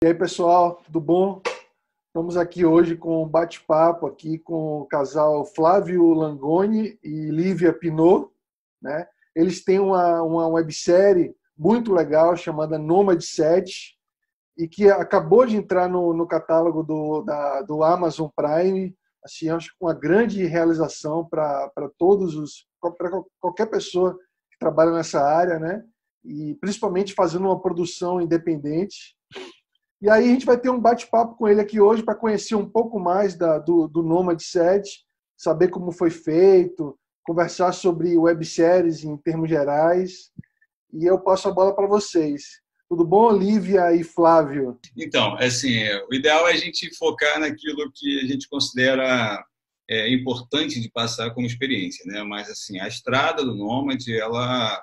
E aí, pessoal, tudo bom? Estamos aqui hoje com um bate-papo aqui com o casal Flávio Langoni e Lívia Pinot, né? Eles têm uma websérie muito legal chamada Nômade 7 e que acabou de entrar no catálogo do Amazon Prime. Assim, acho que uma grande realização para qualquer pessoa que trabalha nessa área, né? E principalmente fazendo uma produção independente. E aí a gente vai ter um bate-papo com ele aqui hoje para conhecer um pouco mais do Nômade 7, saber como foi feito, conversar sobre webséries em termos gerais. E eu passo a bola para vocês. Tudo bom, Olivia e Flávio? Então, assim, o ideal é a gente focar naquilo que a gente considera importante de passar como experiência, né? Mas, assim, a estrada do Nômade, ela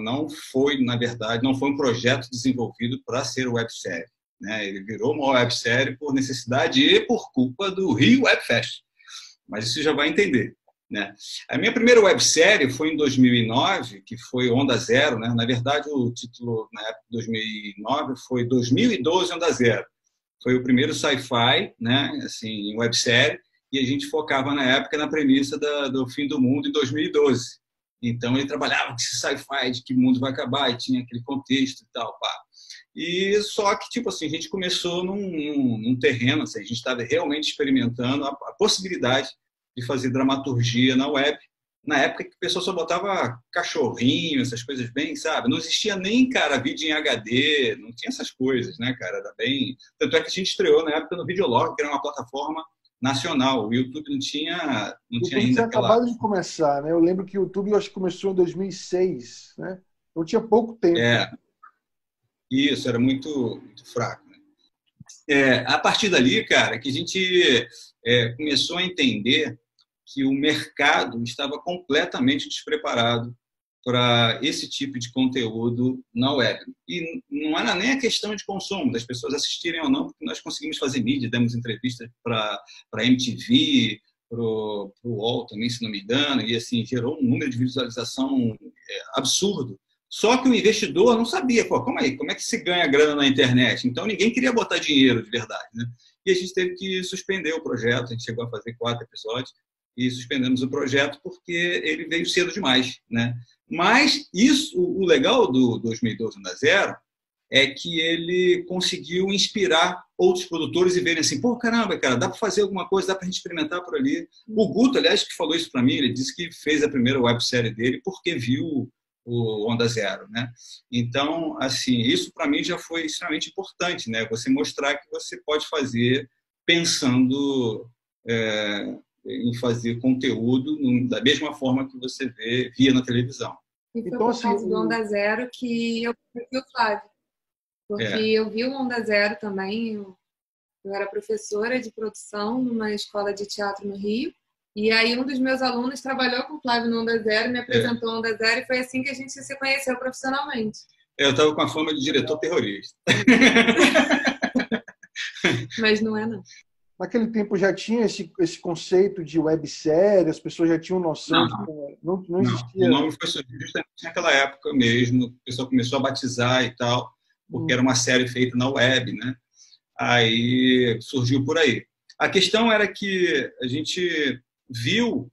não foi, na verdade, não foi um projeto desenvolvido para ser websérie, né? Ele virou uma websérie por necessidade e por culpa do Rio Web Fest. Mas isso já vai entender, né? A minha primeira websérie foi em 2009, que foi Onda Zero, né? Na verdade, o título na época de 2009 foi 2012 Onda Zero. Foi o primeiro sci-fi, né? Assim, em websérie, e a gente focava na época na premissa do fim do mundo em 2012. Então ele trabalhava com esse sci-fi de que o mundo vai acabar e tinha aquele contexto e tal, pá. E só que, tipo assim, a gente começou num terreno, assim, a gente estava realmente experimentando a possibilidade de fazer dramaturgia na web, na época que o pessoal só botava cachorrinho, essas coisas bem, sabe? Não existia nem, cara, vídeo em HD, não tinha essas coisas, né, cara? Era bem... Tanto é que a gente estreou na época no Videolog, que era uma plataforma nacional. O YouTube não O tinha YouTube ainda tinha aquela... acabado de começar, né? Eu lembro que o YouTube eu acho que começou em 2006, né? Então tinha pouco tempo. É, isso, era muito fraco, né? A partir dali, cara, que a gente começou a entender que o mercado estava completamente despreparado para esse tipo de conteúdo na web. E não era nem a questão de consumo, das pessoas assistirem ou não, porque nós conseguimos fazer mídia, demos entrevistas para a MTV, para o UOL também, se não me engano, e assim, gerou um número de visualização absurdo. Só que o investidor não sabia, pô, como é que se ganha grana na internet? Então ninguém queria botar dinheiro de verdade, né? E a gente teve que suspender o projeto, a gente chegou a fazer 4 episódios, e suspendemos o projeto porque ele veio cedo demais, né? Mas isso, o legal do 2012 Onda Zero é que ele conseguiu inspirar outros produtores e verem assim, pô, caramba, cara, dá para fazer alguma coisa, dá para a gente experimentar por ali. O Guto, aliás, que falou isso para mim, ele disse que fez a primeira websérie dele porque viu o Onda Zero, né? Então, assim, isso para mim já foi extremamente importante, né? Você mostrar que você pode fazer pensando em fazer conteúdo da mesma forma que você via na televisão. E foi Então, por assim, causa do Onda Zero que eu conheci o Flávio. Porque eu vi o Onda Zero também. Eu era professora de produção numa escola de teatro no Rio. E aí um dos meus alunos trabalhou com o Flávio no Onda Zero, me apresentou o Onda Zero e foi assim que a gente se conheceu profissionalmente. Eu estava com a fama de diretor terrorista. Mas não é, não. naquele tempo já tinha esse conceito de websérie, as pessoas já tinham noção de como... Não existia. O nome foi surgido justamente naquela época mesmo, o pessoal começou a batizar e tal, porque era uma série feita na web, né? Aí surgiu por aí. A questão era que a gente viu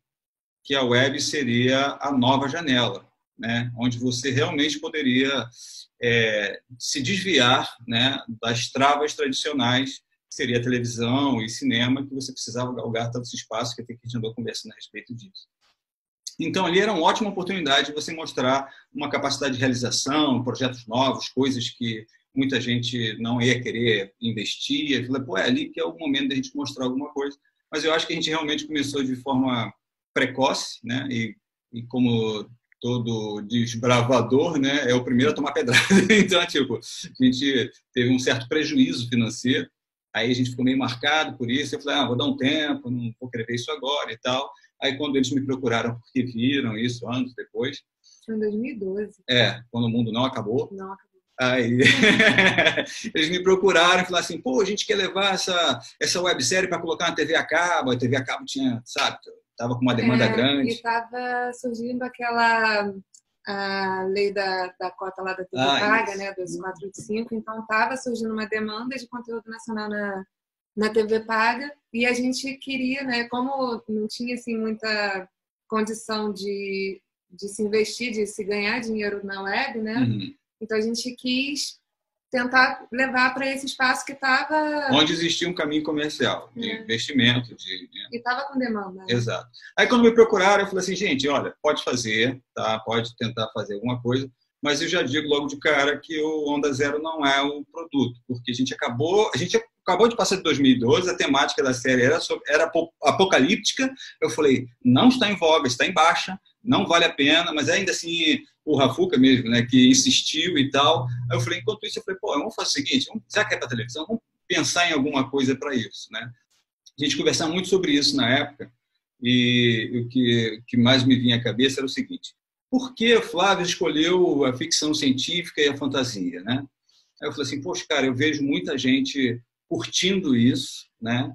que a web seria a nova janela, né? Onde você realmente poderia se desviar, né, das travas tradicionais, que seria televisão e cinema, que você precisava galgar tanto espaço, que a gente andou conversando a respeito disso. Então, ali era uma ótima oportunidade de você mostrar uma capacidade de realização, projetos novos, coisas que muita gente não ia querer investir. Eu falei, pô, é ali que é o momento da gente mostrar alguma coisa. Mas eu acho que a gente realmente começou de forma precoce, né? E como todo desbravador, né, é o primeiro a tomar pedrada. Então, tipo, a gente teve um certo prejuízo financeiro. Aí a gente ficou meio marcado por isso. Eu falei, vou dar um tempo, não vou querer ver isso agora e tal. Aí, quando eles me procuraram, porque viram isso anos depois... Foi em 2012. Quando o mundo não acabou. Não acabou. Aí eles me procuraram e falaram assim, pô, a gente quer levar essa websérie para colocar na TV a cabo. A TV a cabo tinha, sabe, estava com uma demanda grande. E estava surgindo aquela a lei da cota lá da TV paga, né, dos 4 de 5, então estava surgindo uma demanda de conteúdo nacional na TV paga, e a gente queria, né, como não tinha assim muita condição de se investir, de se ganhar dinheiro na web, né? Então a gente quis tentar levar para esse espaço que estava... Onde existia um caminho comercial, de investimento. E estava com demanda. Né? Exato. Aí quando me procuraram, eu falei assim, gente, olha, pode fazer, tá? Pode tentar fazer alguma coisa, mas eu já digo logo de cara que o Onda Zero não é o produto, porque a gente acabou de passar de 2012, a temática da série era apocalíptica. Eu falei, não está em voga, está em baixa, não vale a pena, mas ainda assim o Rafuca mesmo, né, que insistiu e tal. Aí eu falei, enquanto isso, eu falei, pô, vamos fazer o seguinte, já que é para televisão, vamos pensar em alguma coisa para isso, né? A gente conversava muito sobre isso na época, e o que mais me vinha à cabeça era o seguinte: por que o Flávio escolheu a ficção científica e a fantasia, né? Aí eu falei assim, poxa, cara, eu vejo muita gente curtindo isso, né?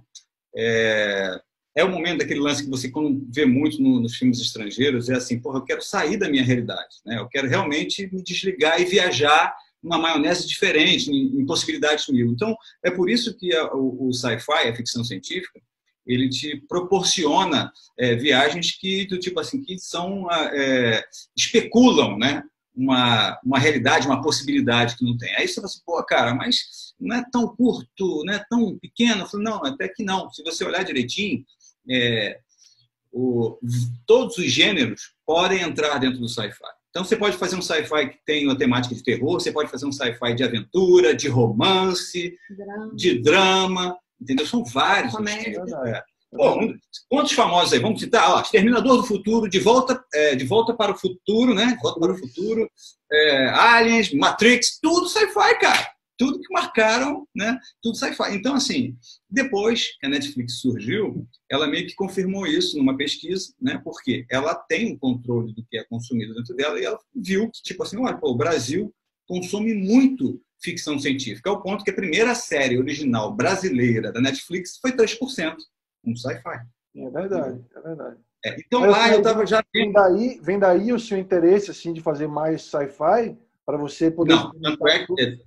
É o momento daquele lance que você, quando vê muito nos filmes estrangeiros, é assim, porra, eu quero sair da minha realidade, né? Eu quero realmente me desligar e viajar numa maionese diferente, em possibilidades mil. Então, é por isso que o sci-fi, a ficção científica, ele te proporciona viagens que, do tipo assim, que são, especulam, né? Uma realidade, uma possibilidade que não tem. Aí você fala assim, pô, cara, mas não é tão curto, não é tão pequeno. Eu falo, não, até que não. Se você olhar direitinho, todos os gêneros podem entrar dentro do sci-fi. Então, você pode fazer um sci-fi que tem uma temática de terror, você pode fazer um sci-fi de aventura, de romance, de drama, entendeu? São vários. Bom, quantos famosos aí? Vamos citar? Exterminador do Futuro, De Volta para o Futuro, né? De Volta para o Futuro, Aliens, Matrix, tudo sci-fi, cara. Tudo que marcaram, né? Tudo sci-fi. Então, assim, depois que a Netflix surgiu, ela meio que confirmou isso numa pesquisa, né? Porque ela tem um controle do que é consumido dentro dela e ela viu que, tipo assim, olha, pô, o Brasil consome muito ficção científica, ao ponto que a primeira série original brasileira da Netflix foi 3%, um sci-fi. É verdade, é verdade. Então, lá eu estava já... Vem daí o seu interesse, assim, de fazer mais sci-fi, para você poder... Não, tanto é que...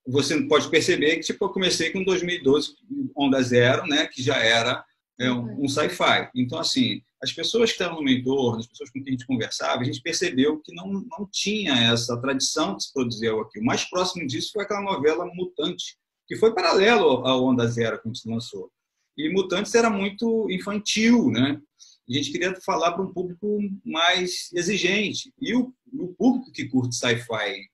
você pode perceber que tipo, eu comecei com 2012, Onda Zero, né, que já era um sci-fi. Então, assim, as pessoas que estavam no meu entorno, as pessoas com quem a gente conversava, a gente percebeu que não tinha essa tradição que se produziu aqui. O mais próximo disso foi aquela novela Mutante, que foi paralelo ao Onda Zero que a gente lançou. E Mutantes era muito infantil, né? A gente queria falar para um público mais exigente. E o público que curte sci-fi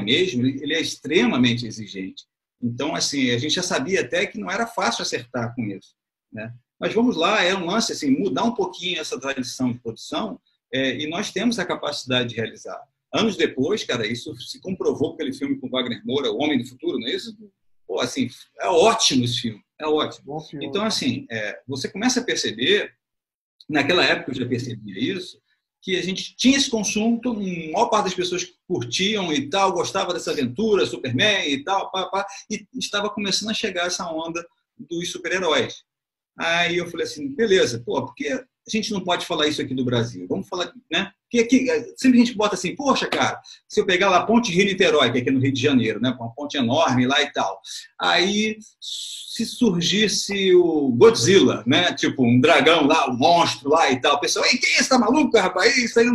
mesmo, ele é extremamente exigente. Então, assim, a gente já sabia até que não era fácil acertar com isso, né? Mas vamos lá, é um lance, assim, mudar um pouquinho essa tradição de produção, e nós temos a capacidade de realizar. Anos depois, cara, isso se comprovou com aquele filme com Wagner Moura, O Homem do Futuro, não é isso? Pô, assim, é ótimo esse filme, é ótimo. Então, assim, você começa a perceber, naquela época eu já percebia isso, que a gente tinha esse consumo, a maior parte das pessoas que curtiam e tal, gostava dessa aventura, Superman e tal, e estava começando a chegar essa onda dos super-heróis. Aí eu falei assim, beleza, pô, por que a gente não pode falar isso aqui do Brasil? Vamos falar, né? Porque aqui, sempre a gente bota assim, poxa, cara, se eu pegar lá a Ponte Rio-Niterói, que é aqui no Rio de Janeiro, né? Uma ponte enorme lá e tal. Aí, se surgisse o Godzilla, né? Tipo, um dragão lá, um monstro lá e tal. O pessoal, ei, quem é esse? Tá maluco, rapaz? Isso aí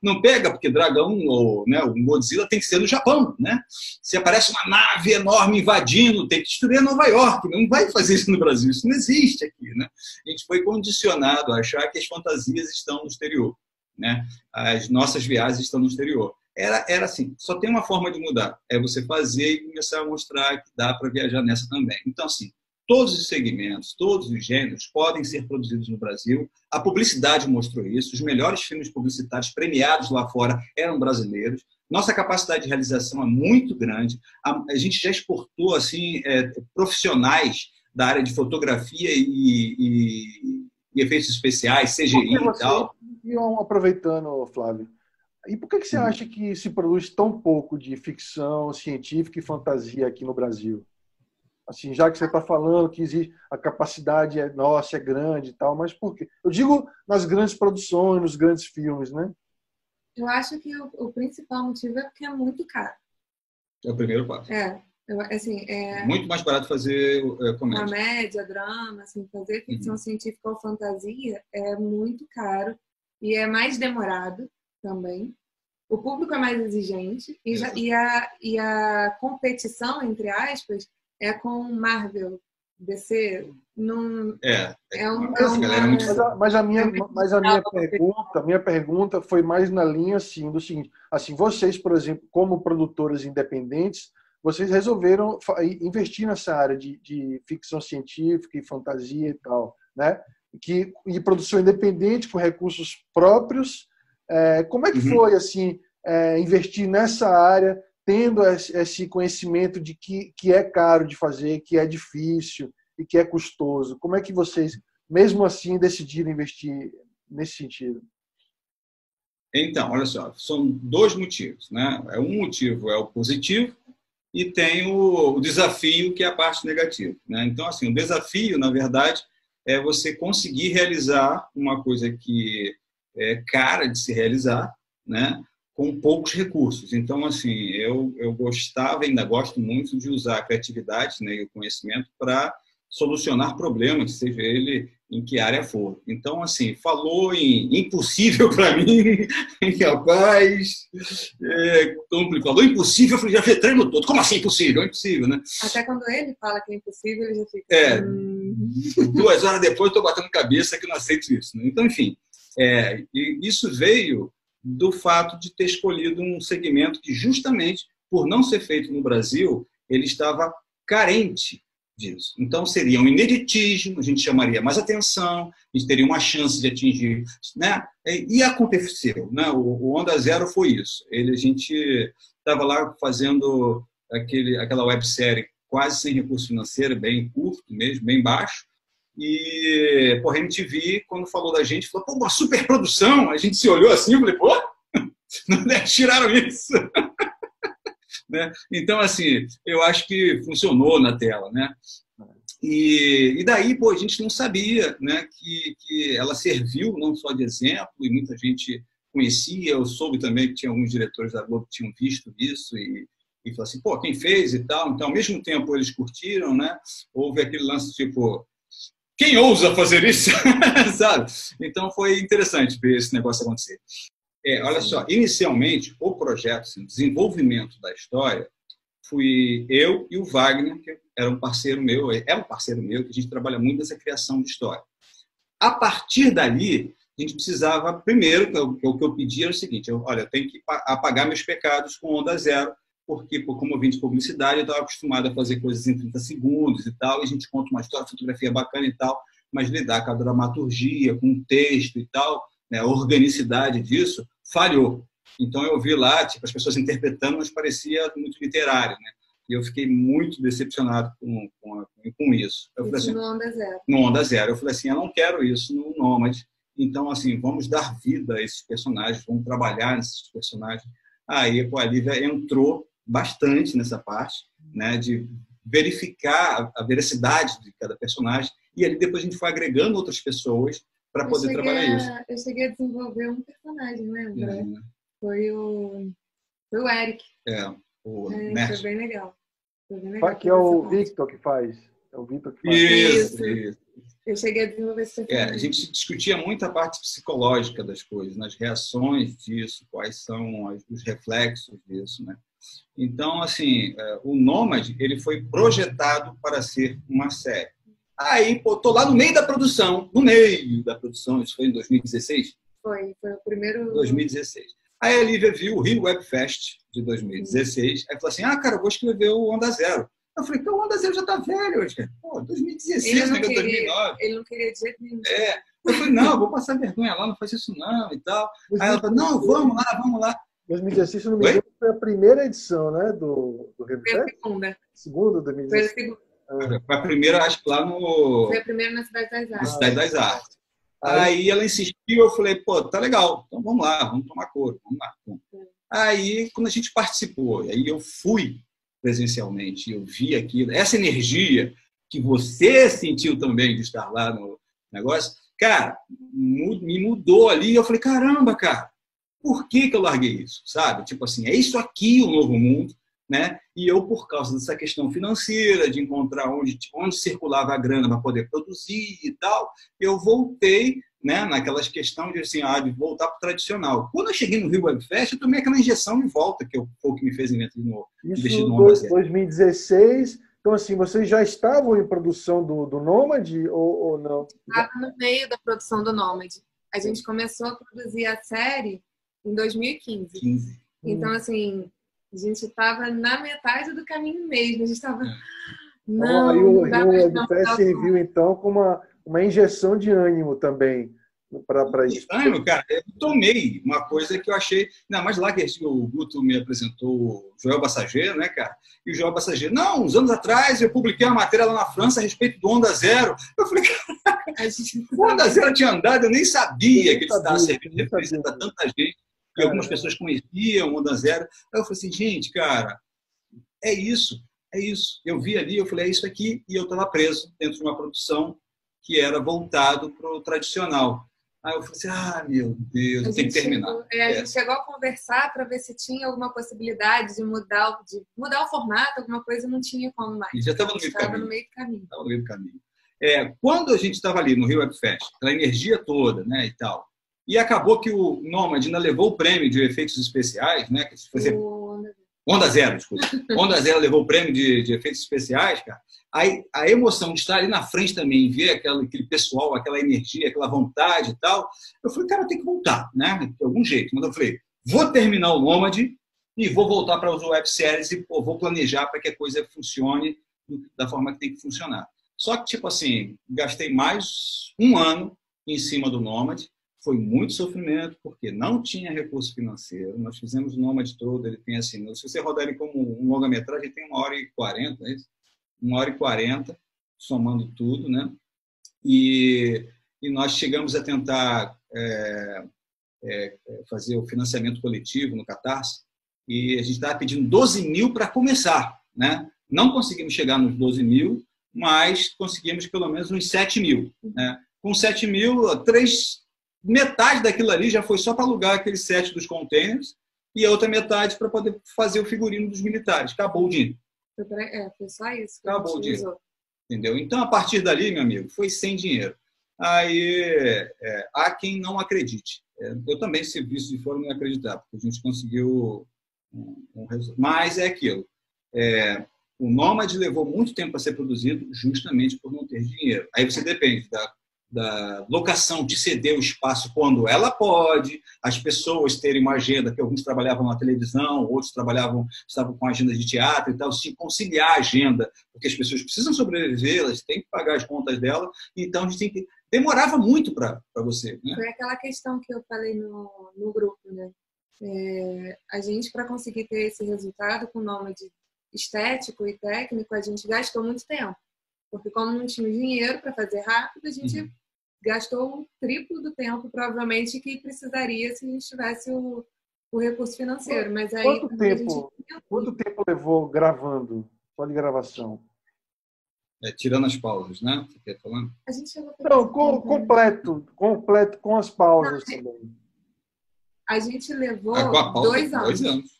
não pega, porque dragão, ou, né, o Godzilla tem que ser no Japão, né? Se aparece uma nave enorme invadindo, tem que destruir Nova York. Não vai fazer isso no Brasil, isso não existe aqui, né? A gente foi condicionado a achar que as fantasias estão no exterior, né? As nossas viagens estão no exterior. Era assim, só tem uma forma de mudar, é você fazer e começar a mostrar que dá para viajar nessa também. Então, assim, todos os segmentos, todos os gêneros podem ser produzidos no Brasil. A publicidade mostrou isso. Os melhores filmes publicitários premiados lá fora eram brasileiros. Nossa capacidade de realização é muito grande. A gente já exportou assim, profissionais da área de fotografia e efeitos especiais, CGI e tal. E aproveitando, Flávio, e por que você acha que se produz tão pouco de ficção científica e fantasia aqui no Brasil? Assim, já que você está falando que existe, a capacidade nossa, é grande e tal, mas por quê? Eu digo nas grandes produções, nos grandes filmes, né? Eu acho que o principal motivo é porque é muito caro. É o primeiro passo. Assim, muito mais barato fazer comédia. Comédia, drama, assim, fazer ficção científica ou fantasia é muito caro e é mais demorado também. O público é mais exigente e a competição, entre aspas, é com Marvel, DC. Não, mas a minha pergunta foi mais na linha assim, do seguinte: assim, vocês, por exemplo, como produtoras independentes, vocês resolveram investir nessa área de ficção científica e fantasia e tal, né? E produção independente com recursos próprios. Como é que foi assim investir nessa área, tendo esse conhecimento de que é caro de fazer, que é difícil e que é custoso? Como é que vocês, mesmo assim, decidiram investir nesse sentido? Então, olha só, são dois motivos, né? Um motivo é o positivo e tem o desafio, que é a parte negativa, né? Então, assim, o desafio, na verdade, é você conseguir realizar uma coisa que é cara de se realizar, né? Com poucos recursos. Então, assim, eu gostava, ainda gosto muito de usar a criatividade, né, e o conhecimento para solucionar problemas, seja ele em que área for. Então, assim, falou em impossível para mim, incapaz, falou impossível, eu falei, já tremo todo. Como assim impossível? É impossível, né? Até quando ele fala que é impossível, ele já fica... 2 horas depois, estou batendo cabeça que não aceito isso. Né? Então, enfim, isso veio do fato de ter escolhido um segmento que, justamente por não ser feito no Brasil, ele estava carente disso. Então, seria um ineditismo, a gente chamaria mais atenção, a gente teria uma chance de atingir, né? E aconteceu, né? O Onda Zero foi isso. A gente estava lá fazendo aquela websérie quase sem recurso financeiro, bem curto mesmo, bem baixo, e a MTV, quando falou da gente, falou, pô, uma superprodução. A gente se olhou assim e falei, pô, tiraram isso. Né? Então, assim, eu acho que funcionou na tela, né? E daí, a gente não sabia, né, que ela serviu não só de exemplo, e muita gente conhecia. Eu soube também que tinha alguns diretores da Globo que tinham visto isso e falaram assim, pô, quem fez e tal. Então, ao mesmo tempo, eles curtiram, né? Houve aquele lance tipo, quem ousa fazer isso? Sabe? Então, foi interessante ver esse negócio acontecer. Olha só, inicialmente, o projeto, assim, o desenvolvimento da história, fui eu e o Wagner, que era um parceiro meu, que a gente trabalha muito nessa criação de história. A partir dali, a gente precisava, primeiro, o que eu pedi era o seguinte, eu tenho que apagar meus pecados com Onda Zero, porque, como eu vim de publicidade, eu estava acostumado a fazer coisas em 30 segundos e tal, e a gente conta uma história, fotografia bacana e tal, mas lidar com a dramaturgia, com o texto e tal, né, a organicidade disso, falhou. Então, eu vi lá, tipo, as pessoas interpretando, mas parecia muito literário, né? E eu fiquei muito decepcionado com isso. Eu falei assim, no Onda Zero. No Onda Zero. Eu falei assim, eu não quero isso no Nômade. Então, assim, vamos dar vida a esses personagens, vamos trabalhar nesses personagens. Aí, a Lívia entrou bastante nessa parte, né, de verificar a veracidade de cada personagem. E ali depois a gente foi agregando outras pessoas para poder trabalhar isso. Eu cheguei a desenvolver um personagem, lembra? Foi o Eric. O Foi bem legal. Que é o Victor que faz. É o Victor que faz. Isso. Eu cheguei a desenvolver esse personagem. A gente discutia muito a parte psicológica das coisas, nas reações disso, quais são os reflexos disso, né? Então, assim, o Nômade, ele foi projetado para ser uma série. Aí, tô lá no meio da produção, isso foi em 2016? Foi o primeiro... 2016. Aí a Lívia viu o Rio Web Fest de 2016, aí falou assim, cara, eu vou escrever o Onda Zero. Eu falei, o Onda Zero já tá velho hoje, cara. Pô, 2016, 2009. Ele não queria de jeito nenhum. Eu falei, não, eu vou passar vergonha lá, não faz isso não e tal. Aí ela falou, não, vamos lá. 2016, se não me engano, foi a primeira edição, né, do Rio Web Fest? Foi a segunda. Segunda, 2016? Foi a segunda. Foi a primeira, acho que lá no... Foi a primeira na Cidade das Artes. Na Cidade das Artes. Aí ela insistiu, eu falei, pô, tá legal, então vamos lá, vamos tomar couro, vamos lá. Aí, quando a gente participou, aí eu fui presencialmente, eu vi aquilo, essa energia que você sentiu também de estar lá no negócio, cara, me mudou ali, eu falei, caramba, cara, por que eu larguei isso, sabe? Tipo assim, é isso aqui o novo mundo, né? E eu, por causa dessa questão financeira, de encontrar onde circulava a grana para poder produzir e tal, eu voltei, né, naquelas questões de, assim, de voltar para o tradicional. Quando eu cheguei no Rio Webfest, eu tomei aquela injeção de volta, que foi o que me fez investir no Onda Zero. 2016. Então, assim, vocês já estavam em produção do Nomad ou não? Estava no meio da produção do Nomad. A gente começou a produzir a série em 2015. Então, assim, a gente estava na metade do caminho mesmo. A gente estava... Não, aí o Rio Webfest serviu, então, com uma injeção de ânimo também para isso. Cara, eu tomei uma coisa que eu achei... Não, mas lá que o Guto me apresentou o Joel Bassageiro, né, cara? E o Joel Bassageiro, não, uns anos atrás eu publiquei uma matéria lá na França a respeito do Onda Zero. Eu falei, cara, o Onda Zero tinha andado, eu nem sabia que ele estava servindo de referência para tanta gente. E algumas pessoas conheciam o Onda Zero. Aí eu falei assim, gente, cara, é isso. Eu vi ali, eu falei, é isso aqui. E eu estava preso dentro de uma produção que era voltado para o tradicional. Aí eu falei assim, meu Deus, tem que terminar. A gente chegou a conversar para ver se tinha alguma possibilidade de mudar o formato, alguma coisa, não tinha como mais. E já estava no meio do caminho. Quando a gente estava ali no Rio Webfest, aquela energia toda, né, e tal, e acabou que o Nomad ainda levou o prêmio de efeitos especiais, né, que Onda Zero, desculpa. Onda Zero levou o prêmio de efeitos especiais, cara. Aí a emoção de estar ali na frente também, ver aquele pessoal, aquela energia, aquela vontade e tal. Eu falei, cara, eu tenho que voltar, né? De algum jeito. Mas eu falei, vou terminar o Nomad e vou voltar para as webséries e vou planejar para que a coisa funcione da forma que tem que funcionar. Só que, tipo assim, gastei mais um ano em cima do Nomad. Foi muito sofrimento, porque não tinha recurso financeiro. Nós fizemos o Nomad todo, ele tem assim, se você rodar ele como um longa-metragem, ele tem 1h40, é isso? 1h40, somando tudo, né? E nós chegamos a tentar fazer o financiamento coletivo no Catarse, e a gente estava pedindo 12 mil para começar, né? Não conseguimos chegar nos 12 mil, mas conseguimos pelo menos uns 7 mil, né? Com 7 mil, metade daquilo ali já foi só para alugar aquele set dos containers e a outra metade para poder fazer o figurino dos militares. Acabou o dinheiro. Foi só isso. Acabou o dinheiro. Entendeu? Então, a partir dali, meu amigo, foi sem dinheiro. Aí, há quem não acredite. Eu também, se visse de fora, não ia acreditar, porque a gente conseguiu um resultado. Mas é aquilo. O Nomad levou muito tempo para ser produzido justamente por não ter dinheiro. Aí você depende da locação de ceder o espaço quando ela pode, as pessoas terem uma agenda, que alguns trabalhavam na televisão, outros estavam com agenda de teatro e tal, se conciliar a agenda, porque as pessoas precisam sobreviver, elas têm que pagar as contas dela, então a gente tem que... Demorava muito para você, né? Foi aquela questão que eu falei no grupo, né? A gente, para conseguir ter esse resultado com o Nomad estético e técnico, a gente gastou muito tempo. Porque como não tinha dinheiro para fazer rápido, a gente gastou o triplo do tempo, provavelmente, que precisaria se a gente tivesse o recurso financeiro. Mas aí, quanto tempo levou gravando? Só de gravação? Tirando as pausas, né? Você quer falar? A gente chegou a não, completo com as pausas também. A gente levou 2 anos.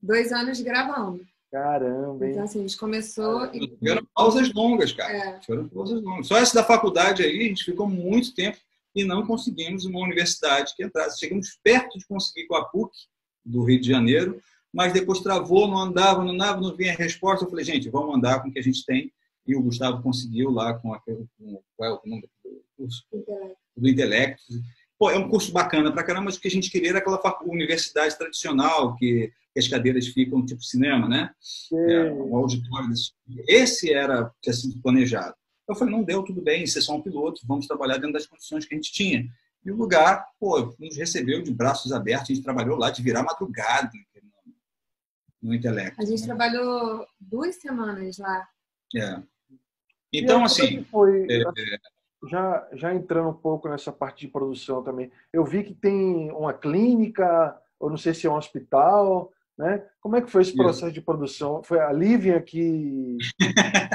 2 anos gravando. Caramba, hein? Então, assim, a gente começou... Tiveram pausas longas, cara. Tiveram pausas longas. Só essa da faculdade aí, a gente ficou muito tempo e não conseguimos uma universidade que entrasse. Chegamos perto de conseguir com a PUC, do Rio de Janeiro, mas depois travou, não andava, não vinha resposta. Eu falei, gente, vamos andar com o que a gente tem. E o Gustavo conseguiu lá com qual é o nome do curso? Do Intelecto. Pô, é um curso bacana pra caramba, mas o que a gente queria era aquela universidade tradicional, que as cadeiras ficam tipo cinema, né? Um auditório desse tipo. Esse era tinha sido planejado. Eu falei, não deu, tudo bem, você é só um piloto, vamos trabalhar dentro das condições que a gente tinha. E o lugar, nos recebeu de braços abertos, a gente trabalhou lá de virar madrugada no Intelecto. A gente trabalhou 2 semanas lá. Então, assim... Já entrando um pouco nessa parte de produção também, eu vi que tem uma clínica, ou não sei se é um hospital, né? Como é que foi esse processo de produção? Foi a Lívia que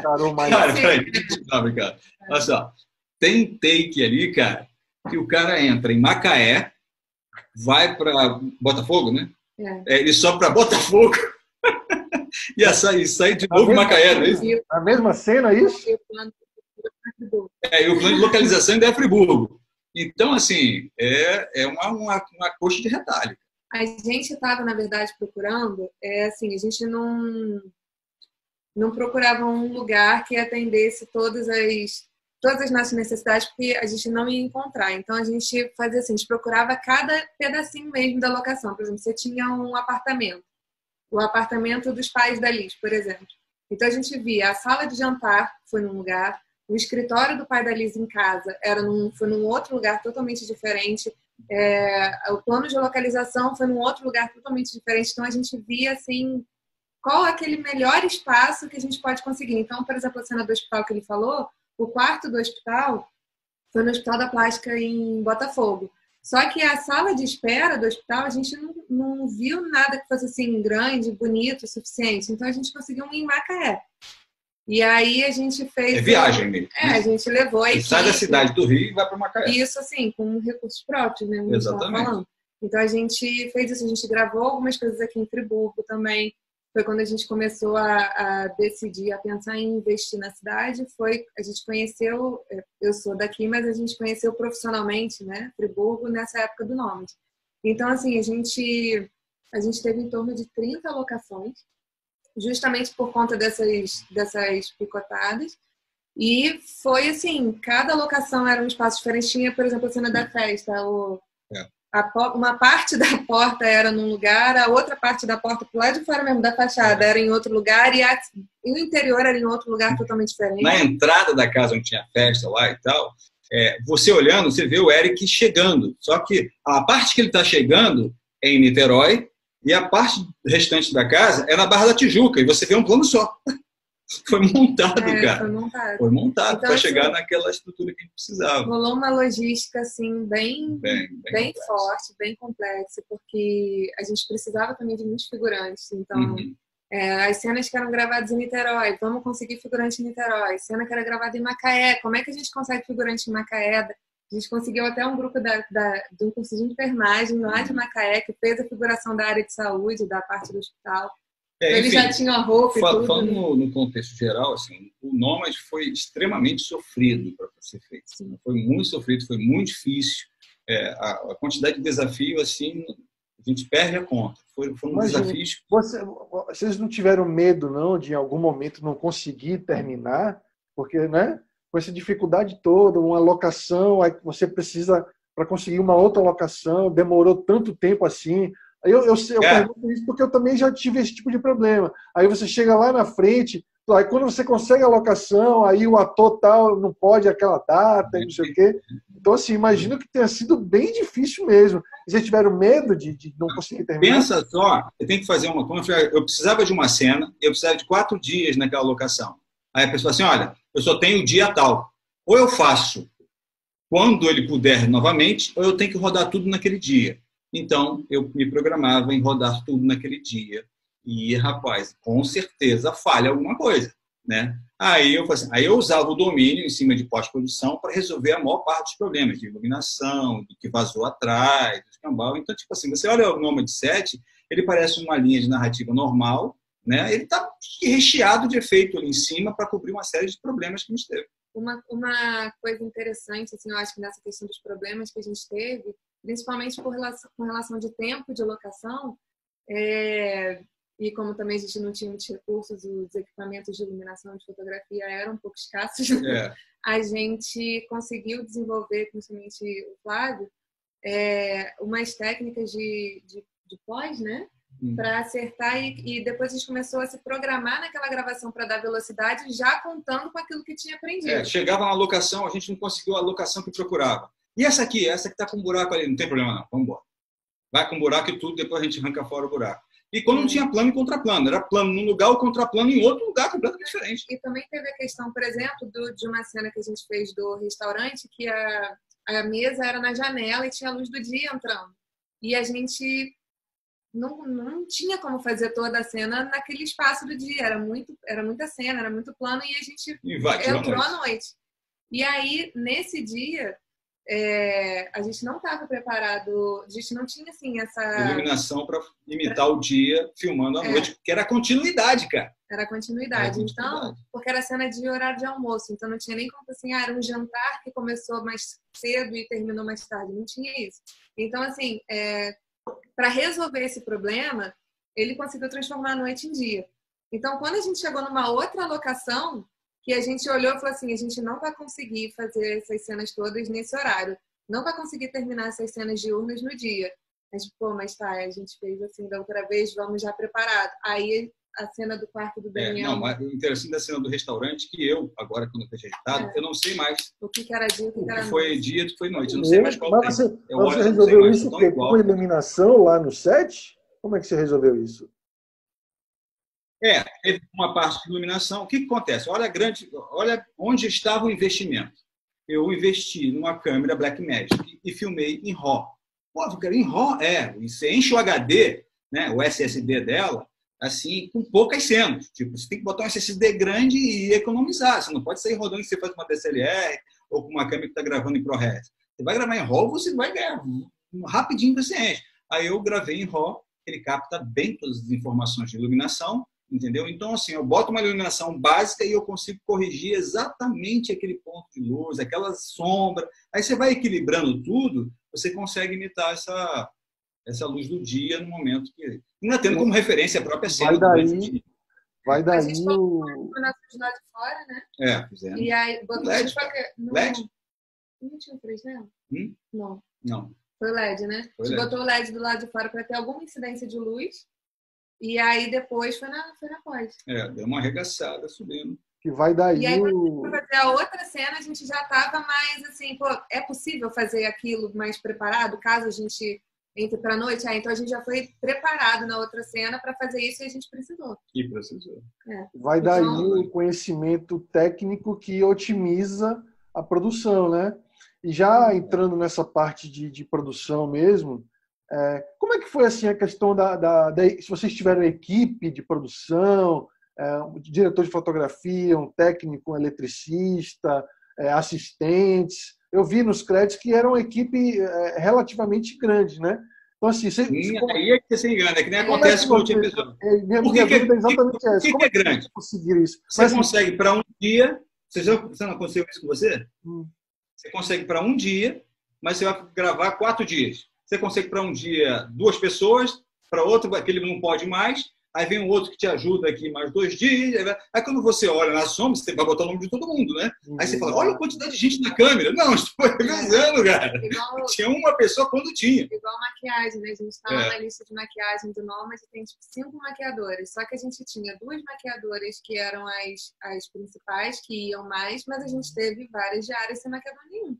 parou mais... Cara. Olha só, tem take ali, cara, que o cara entra em Macaé, vai para Botafogo, né? É. Ele sobe para Botafogo e sai de novo em Macaé, não é isso? A mesma cena, é isso? E o plano de localização ainda é Friburgo. Então, assim, é uma coxa de retalho. A gente estava, na verdade, procurando, assim, a gente não procurava um lugar que atendesse todas as nossas necessidades, porque a gente não ia encontrar. Então, a gente fazia assim, a gente procurava cada pedacinho mesmo da locação. Por exemplo, você tinha um apartamento, o apartamento dos pais da Liz, por exemplo. Então, a gente via a sala de jantar foi num lugar, o escritório do pai da Liz em casa foi num outro lugar totalmente diferente, o plano de localização foi num outro lugar totalmente diferente. Então, a gente via, assim, qual é aquele melhor espaço que a gente pode conseguir. Então, por exemplo, a cena do hospital que ele falou, o quarto do hospital foi no Hospital da Plástica em Botafogo. Só que a sala de espera do hospital, a gente não viu nada que fosse assim grande, bonito o suficiente. Então, a gente conseguiu um em Macaé. E aí a gente fez... viagem mesmo. A gente levou a equipe. Sai da cidade do Rio e vai para Macaé. Isso, assim, com recursos próprios, né? Exatamente. Então, a gente fez isso. A gente gravou algumas coisas aqui em Friburgo também. Foi quando a gente começou a decidir, a pensar em investir na cidade. A gente conheceu, eu sou daqui, mas a gente conheceu profissionalmente, né, Friburgo, nessa época do Nômade. Então, assim, a gente teve em torno de 30 locações, justamente por conta dessas picotadas. E foi assim, cada locação era um espaço diferente. Tinha, por exemplo, a cena da festa, uma parte da porta era num lugar, a outra parte da porta, pro lado de fora mesmo da fachada, era em outro lugar, e o interior era em outro lugar totalmente diferente. Na entrada da casa onde tinha festa lá e tal, você olhando, você vê o Eric chegando. Só que a parte que ele está chegando é em Niterói, e a parte restante da casa é na Barra da Tijuca, e você vê um plano só. Foi montado, cara. Foi montado então, para chegar naquela estrutura que a gente precisava. Rolou uma logística assim, bem forte, bem complexa, porque a gente precisava também de muitos figurantes. Então, as cenas que eram gravadas em Niterói, vamos conseguir figurante em Niterói. Cena que era gravada em Macaé, como é que a gente consegue figurante em Macaé? A gente conseguiu até um grupo de um curso de enfermagem lá de Macaé, que fez a figuração da área de saúde, da parte do hospital. Ele já tinha a roupa e tudo. Falando no contexto geral, assim, o Nômade foi extremamente sofrido para ser feito. Assim, foi muito sofrido, foi muito difícil. A quantidade de desafios, assim, a gente perde a conta. Foram desafios... Vocês não tiveram medo, não, de em algum momento não conseguir terminar? Porque, né, com essa dificuldade toda, uma locação, aí você precisa, para conseguir uma outra locação, demorou tanto tempo assim... Eu pergunto isso porque eu também já tive esse tipo de problema. Aí você chega lá na frente, aí quando você consegue a locação, aí o ator tal não pode aquela data, não sei o quê. Então, assim, imagino que tenha sido bem difícil mesmo. Vocês tiveram medo de não conseguir terminar? Pensa só, eu tenho que fazer uma conta. Eu precisava de uma cena, eu precisava de 4 dias naquela locação. Aí a pessoa assim, olha, eu só tenho o dia tal. Ou eu faço quando ele puder novamente, ou eu tenho que rodar tudo naquele dia. Então, eu me programava em rodar tudo naquele dia. E, rapaz, com certeza falha alguma coisa, né? Aí eu usava o domínio em cima de pós-produção para resolver a maior parte dos problemas de iluminação, do que vazou atrás, do escambau. Então, tipo assim, você olha o Nômade 7, ele parece uma linha de narrativa normal, né? Ele está recheado de efeito ali em cima para cobrir uma série de problemas que a gente teve. Uma coisa interessante, assim, eu acho que nessa questão dos problemas que a gente teve, principalmente com relação de tempo de locação, e como também a gente não tinha muitos recursos, os equipamentos de iluminação de fotografia eram um pouco escassos, a gente conseguiu desenvolver, principalmente o Flávio, umas técnicas de pós, né? Para acertar, e depois a gente começou a se programar naquela gravação para dar velocidade, já contando com aquilo que tinha aprendido. Chegava na locação, a gente não conseguiu a locação que procurava. E essa que está com um buraco ali, não tem problema não, vamos embora. Vai com buraco e tudo, depois a gente arranca fora o buraco. E quando não tinha plano e contraplano, era plano num lugar ou contraplano em outro lugar completamente diferente. E também teve a questão, por exemplo, de uma cena que a gente fez do restaurante, que a mesa era na janela e tinha a luz do dia entrando. E a gente não tinha como fazer toda a cena naquele espaço do dia. Era muita cena, era muito plano, e a gente entrou à noite. E aí, nesse dia... a gente não estava preparado, a gente não tinha assim essa iluminação para imitar o dia filmando à noite, que era continuidade, cara. Era continuidade. Então, porque era cena de horário de almoço, então não tinha nem como assim, era um jantar que começou mais cedo e terminou mais tarde, não tinha isso. Então, assim, para resolver esse problema, ele conseguiu transformar a noite em dia. Então, quando a gente chegou numa outra locação, que a gente olhou e falou assim, a gente não vai conseguir fazer essas cenas todas nesse horário. Não vai conseguir terminar essas cenas diurnas no dia. Mas, mas tá, a gente fez assim da outra vez, vamos já preparado. Aí a cena do quarto do Daniel... Não, mas o interessante da cena do restaurante, que eu, agora quando eu fui editado, eu não sei mais o que era dia, o que era noite. Foi dia, o que foi noite. Eu não sei mais qual mas você resolveu isso com iluminação lá no set? Como é que você resolveu isso? Teve uma parte de iluminação. O que acontece? Olha onde estava o investimento. Eu investi numa câmera Blackmagic e filmei em RAW. Pô, cara, em RAW, você enche o HD, né, o SSD dela, assim, com poucas cenas. Tipo, você tem que botar um SSD grande e economizar. Você não pode sair rodando que você faz uma DSLR ou com uma câmera que está gravando em ProRes. Você vai gravar em RAW, você vai ganhar rapidinho, você enche. Aí eu gravei em RAW, ele capta bem todas as informações de iluminação, entendeu? Então, assim, eu boto uma iluminação básica e eu consigo corrigir exatamente aquele ponto de luz, aquela sombra. Aí você vai equilibrando tudo, você consegue imitar essa luz do dia no momento que... Ainda tendo como referência a própria cena. Vai daí a gente colocou a iluminação de lá de fora, né? Fizemos. E aí, botou LED? LED? Não tinha 3D? Não. Foi LED, né? A gente botou o LED do lado de fora para ter alguma incidência de luz. E aí depois foi na pós. Deu uma arregaçada subindo. Que vai daí. E aí, quando fazer a outra cena, a gente já estava mais assim, é possível fazer aquilo mais preparado, caso a gente entre para a noite? Então a gente já foi preparado na outra cena para fazer isso e a gente precisou. Vai daí o conhecimento técnico que otimiza a produção, né? E já entrando nessa parte de produção mesmo, como é que foi assim a questão se vocês tiveram equipe de produção, um diretor de fotografia, um técnico, um eletricista, assistentes? Eu vi nos créditos que era uma equipe relativamente grande, né? Então, assim, aí é que você se engana, é que nem acontece com o último episódio. Minha dúvida é exatamente essa. Como é grande? Conseguir isso? Você consegue para um dia. Você não aconteceu isso com você? Você consegue para um dia, mas você vai gravar 4 dias. Você consegue para um dia 2 pessoas, para outro aquele não pode mais, aí vem um outro que te ajuda aqui mais 2 dias. Aí quando você olha na sombra, você vai botar o nome de todo mundo, né? Aí você fala, olha a quantidade de gente na câmera. Não, estou revezando, cara. Tinha uma pessoa quando tinha. Igual maquiagem, né? A gente estava na lista de maquiagem do Nômade e tem tipo 5 maquiadoras. Só que a gente tinha 2 maquiadoras que eram as principais, que iam mais, mas a gente teve várias diárias sem maquiador nenhum.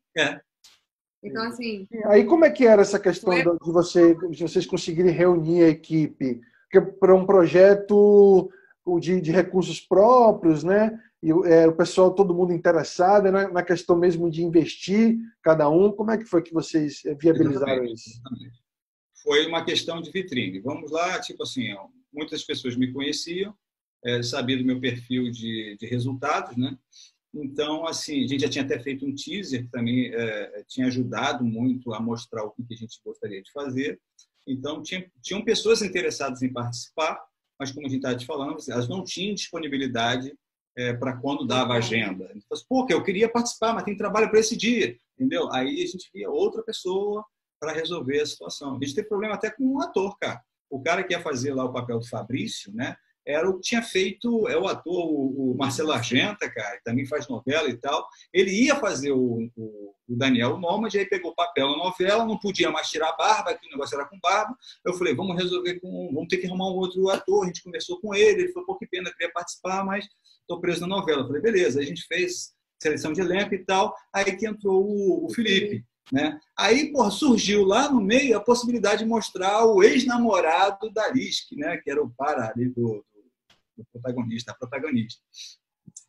Então, assim... Aí como é que era essa questão de vocês conseguirem reunir a equipe? Porque para um projeto de recursos próprios, né? E o pessoal, todo mundo interessado na questão mesmo de investir, cada um. Como é que foi que vocês viabilizaram isso? Exatamente. Foi uma questão de vitrine. Vamos lá, tipo assim, muitas pessoas me conheciam, sabiam do meu perfil de resultados, né? Então, assim, a gente já tinha até feito um teaser que também tinha ajudado muito a mostrar o que a gente gostaria de fazer. Então, tinham pessoas interessadas em participar, mas, como a gente estava te falando, elas não tinham disponibilidade para quando dava a agenda. Então, pô, eu queria participar, mas tem trabalho para esse dia, entendeu? Aí a gente via outra pessoa para resolver a situação. A gente teve problema até com um ator, cara. O cara que ia fazer lá o papel do Fabrício, né? Era o que tinha feito, o ator, o Marcelo Argenta, cara, que também faz novela e tal. Ele ia fazer o Daniel Nômade, aí pegou o papel na novela, não podia mais tirar a barba, que o negócio era com barba. Eu falei, vamos resolver vamos ter que arrumar um outro ator. A gente conversou com ele falou, pô, que pena, eu queria participar, mas estou preso na novela. Eu falei, beleza. Aí a gente fez seleção de elenco e tal, aí que entrou o Felipe. Né? Aí, surgiu lá no meio a possibilidade de mostrar o ex-namorado da Lisk, né? Que era o par ali do protagonista, a protagonista.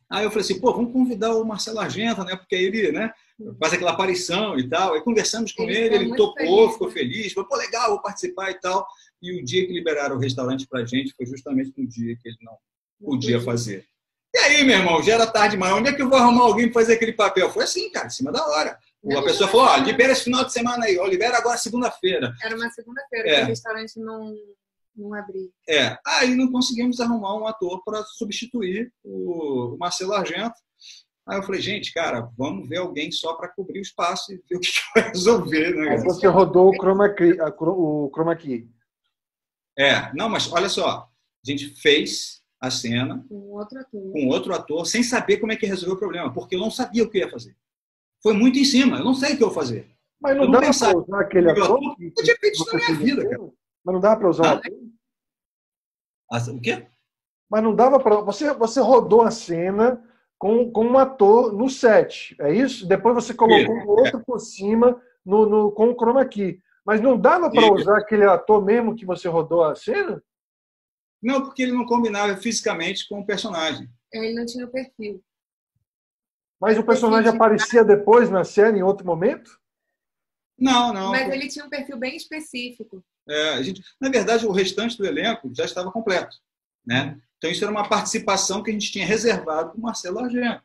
Aí eu falei assim, vamos convidar o Marcelo Argenta, né? Porque ele, né, faz aquela aparição e tal. Aí conversamos com ele topou, ficou feliz, falou, legal, vou participar e tal. E o dia que liberaram o restaurante pra gente foi justamente no dia que ele não podia fazer. E aí, meu irmão, já era tarde demais. Onde é que eu vou arrumar alguém para fazer aquele papel? Foi assim, cara, em cima da hora. A pessoa falou, ó, libera esse final de semana aí, ó, libera agora segunda-feira. Era uma segunda-feira, que o restaurante não abria. Aí não conseguimos arrumar um ator para substituir o Marcelo Argento. Aí eu falei, gente, cara, vamos ver alguém só para cobrir o espaço e ver o que vai resolver. Né? Aí você rodou o chroma key. Não, mas olha só, a gente fez a cena com outro ator, sem saber como é que resolveu o problema, porque eu não sabia o que ia fazer. Foi muito em cima, eu não sei o que eu vou fazer. Mas não dava para usar aquele ator? Eu tinha feito isso na minha vida, cara. Mas não dava para usar o ator? O quê? Mas não dava para... Você rodou a cena com um ator no set, é isso? Depois você colocou o outro por cima com o chroma key. Mas não dava para usar aquele ator mesmo que você rodou a cena? Não, porque ele não combinava fisicamente com o personagem. Ele não tinha o perfil. Mas o personagem aparecia depois na cena, em outro momento? Não. Mas ele tinha um perfil bem específico. Na verdade, o restante do elenco já estava completo, né? Então, isso era uma participação que a gente tinha reservado para o Marcelo Argento.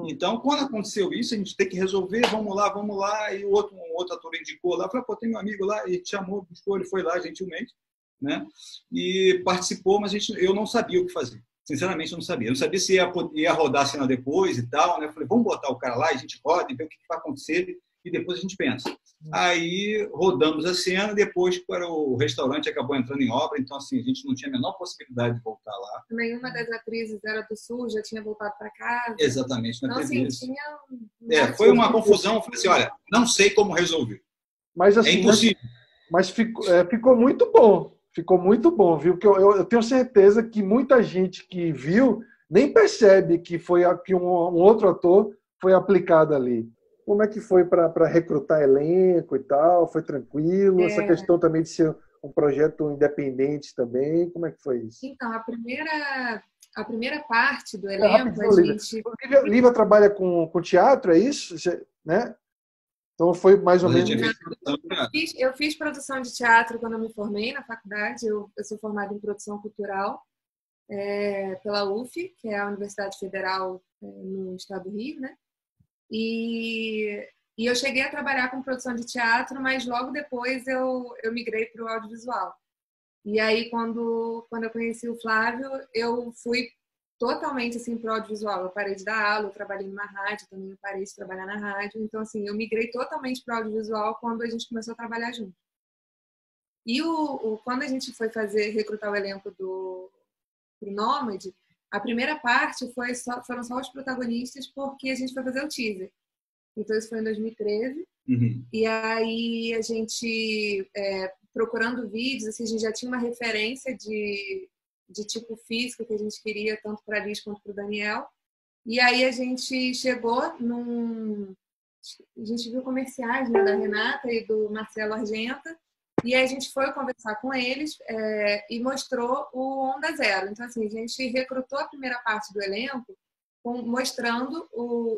Então, quando aconteceu isso, a gente tem que resolver, vamos lá, e um outro ator indicou lá, falou, pô, tem meu amigo lá, e chamou, buscou, ele foi lá gentilmente, né? E participou, mas eu não sabia o que fazer. Sinceramente, eu não sabia. Eu não sabia se ia rodar a cena depois e tal, né? Eu falei, vamos botar o cara lá, e a gente roda e vê o que vai acontecer, e depois a gente pensa. Aí rodamos a cena, depois o restaurante acabou entrando em obra, então assim, a gente não tinha a menor possibilidade de voltar lá. Nenhuma das atrizes era do Sul, já tinha voltado para casa. Exatamente, não teve isso. Foi uma confusão, eu falei assim, olha, não sei como resolver. Mas, assim, é impossível. Mas ficou muito bom. Ficou muito bom, viu? Porque eu tenho certeza que muita gente que viu nem percebe que um outro ator foi aplicado ali. Como é que foi para recrutar elenco e tal? Foi tranquilo? Essa questão também de ser um projeto independente também, como é que foi isso? Então, a primeira parte do elenco, a gente... Lívia trabalha com teatro, é isso? Né? Então foi mais ou menos... Eu fiz produção de teatro quando eu me formei na faculdade. Eu sou formada em produção cultural pela UF, que é a Universidade Federal no estado do Rio, né? E eu cheguei a trabalhar com produção de teatro, mas logo depois eu migrei para o audiovisual. E aí, quando eu conheci o Flávio, eu fui totalmente assim, para o audiovisual. Eu parei de dar aula, eu trabalhei numa rádio, também eu parei de trabalhar na rádio. Então, assim, eu migrei totalmente para o audiovisual quando a gente começou a trabalhar junto. E quando a gente foi recrutar o elenco do Nômade, a primeira parte foram só os protagonistas, porque a gente foi fazer o teaser. Então, isso foi em 2013. E aí, a gente, procurando vídeos, assim, a gente já tinha uma referência de tipo físico que a gente queria, tanto para a Liz quanto para o Daniel. E aí, a gente chegou A gente viu comerciais, né, da Renata e do Marcelo Argento. E aí a gente foi conversar com eles e mostrou o Onda Zero. Então, assim, a gente recrutou a primeira parte do elenco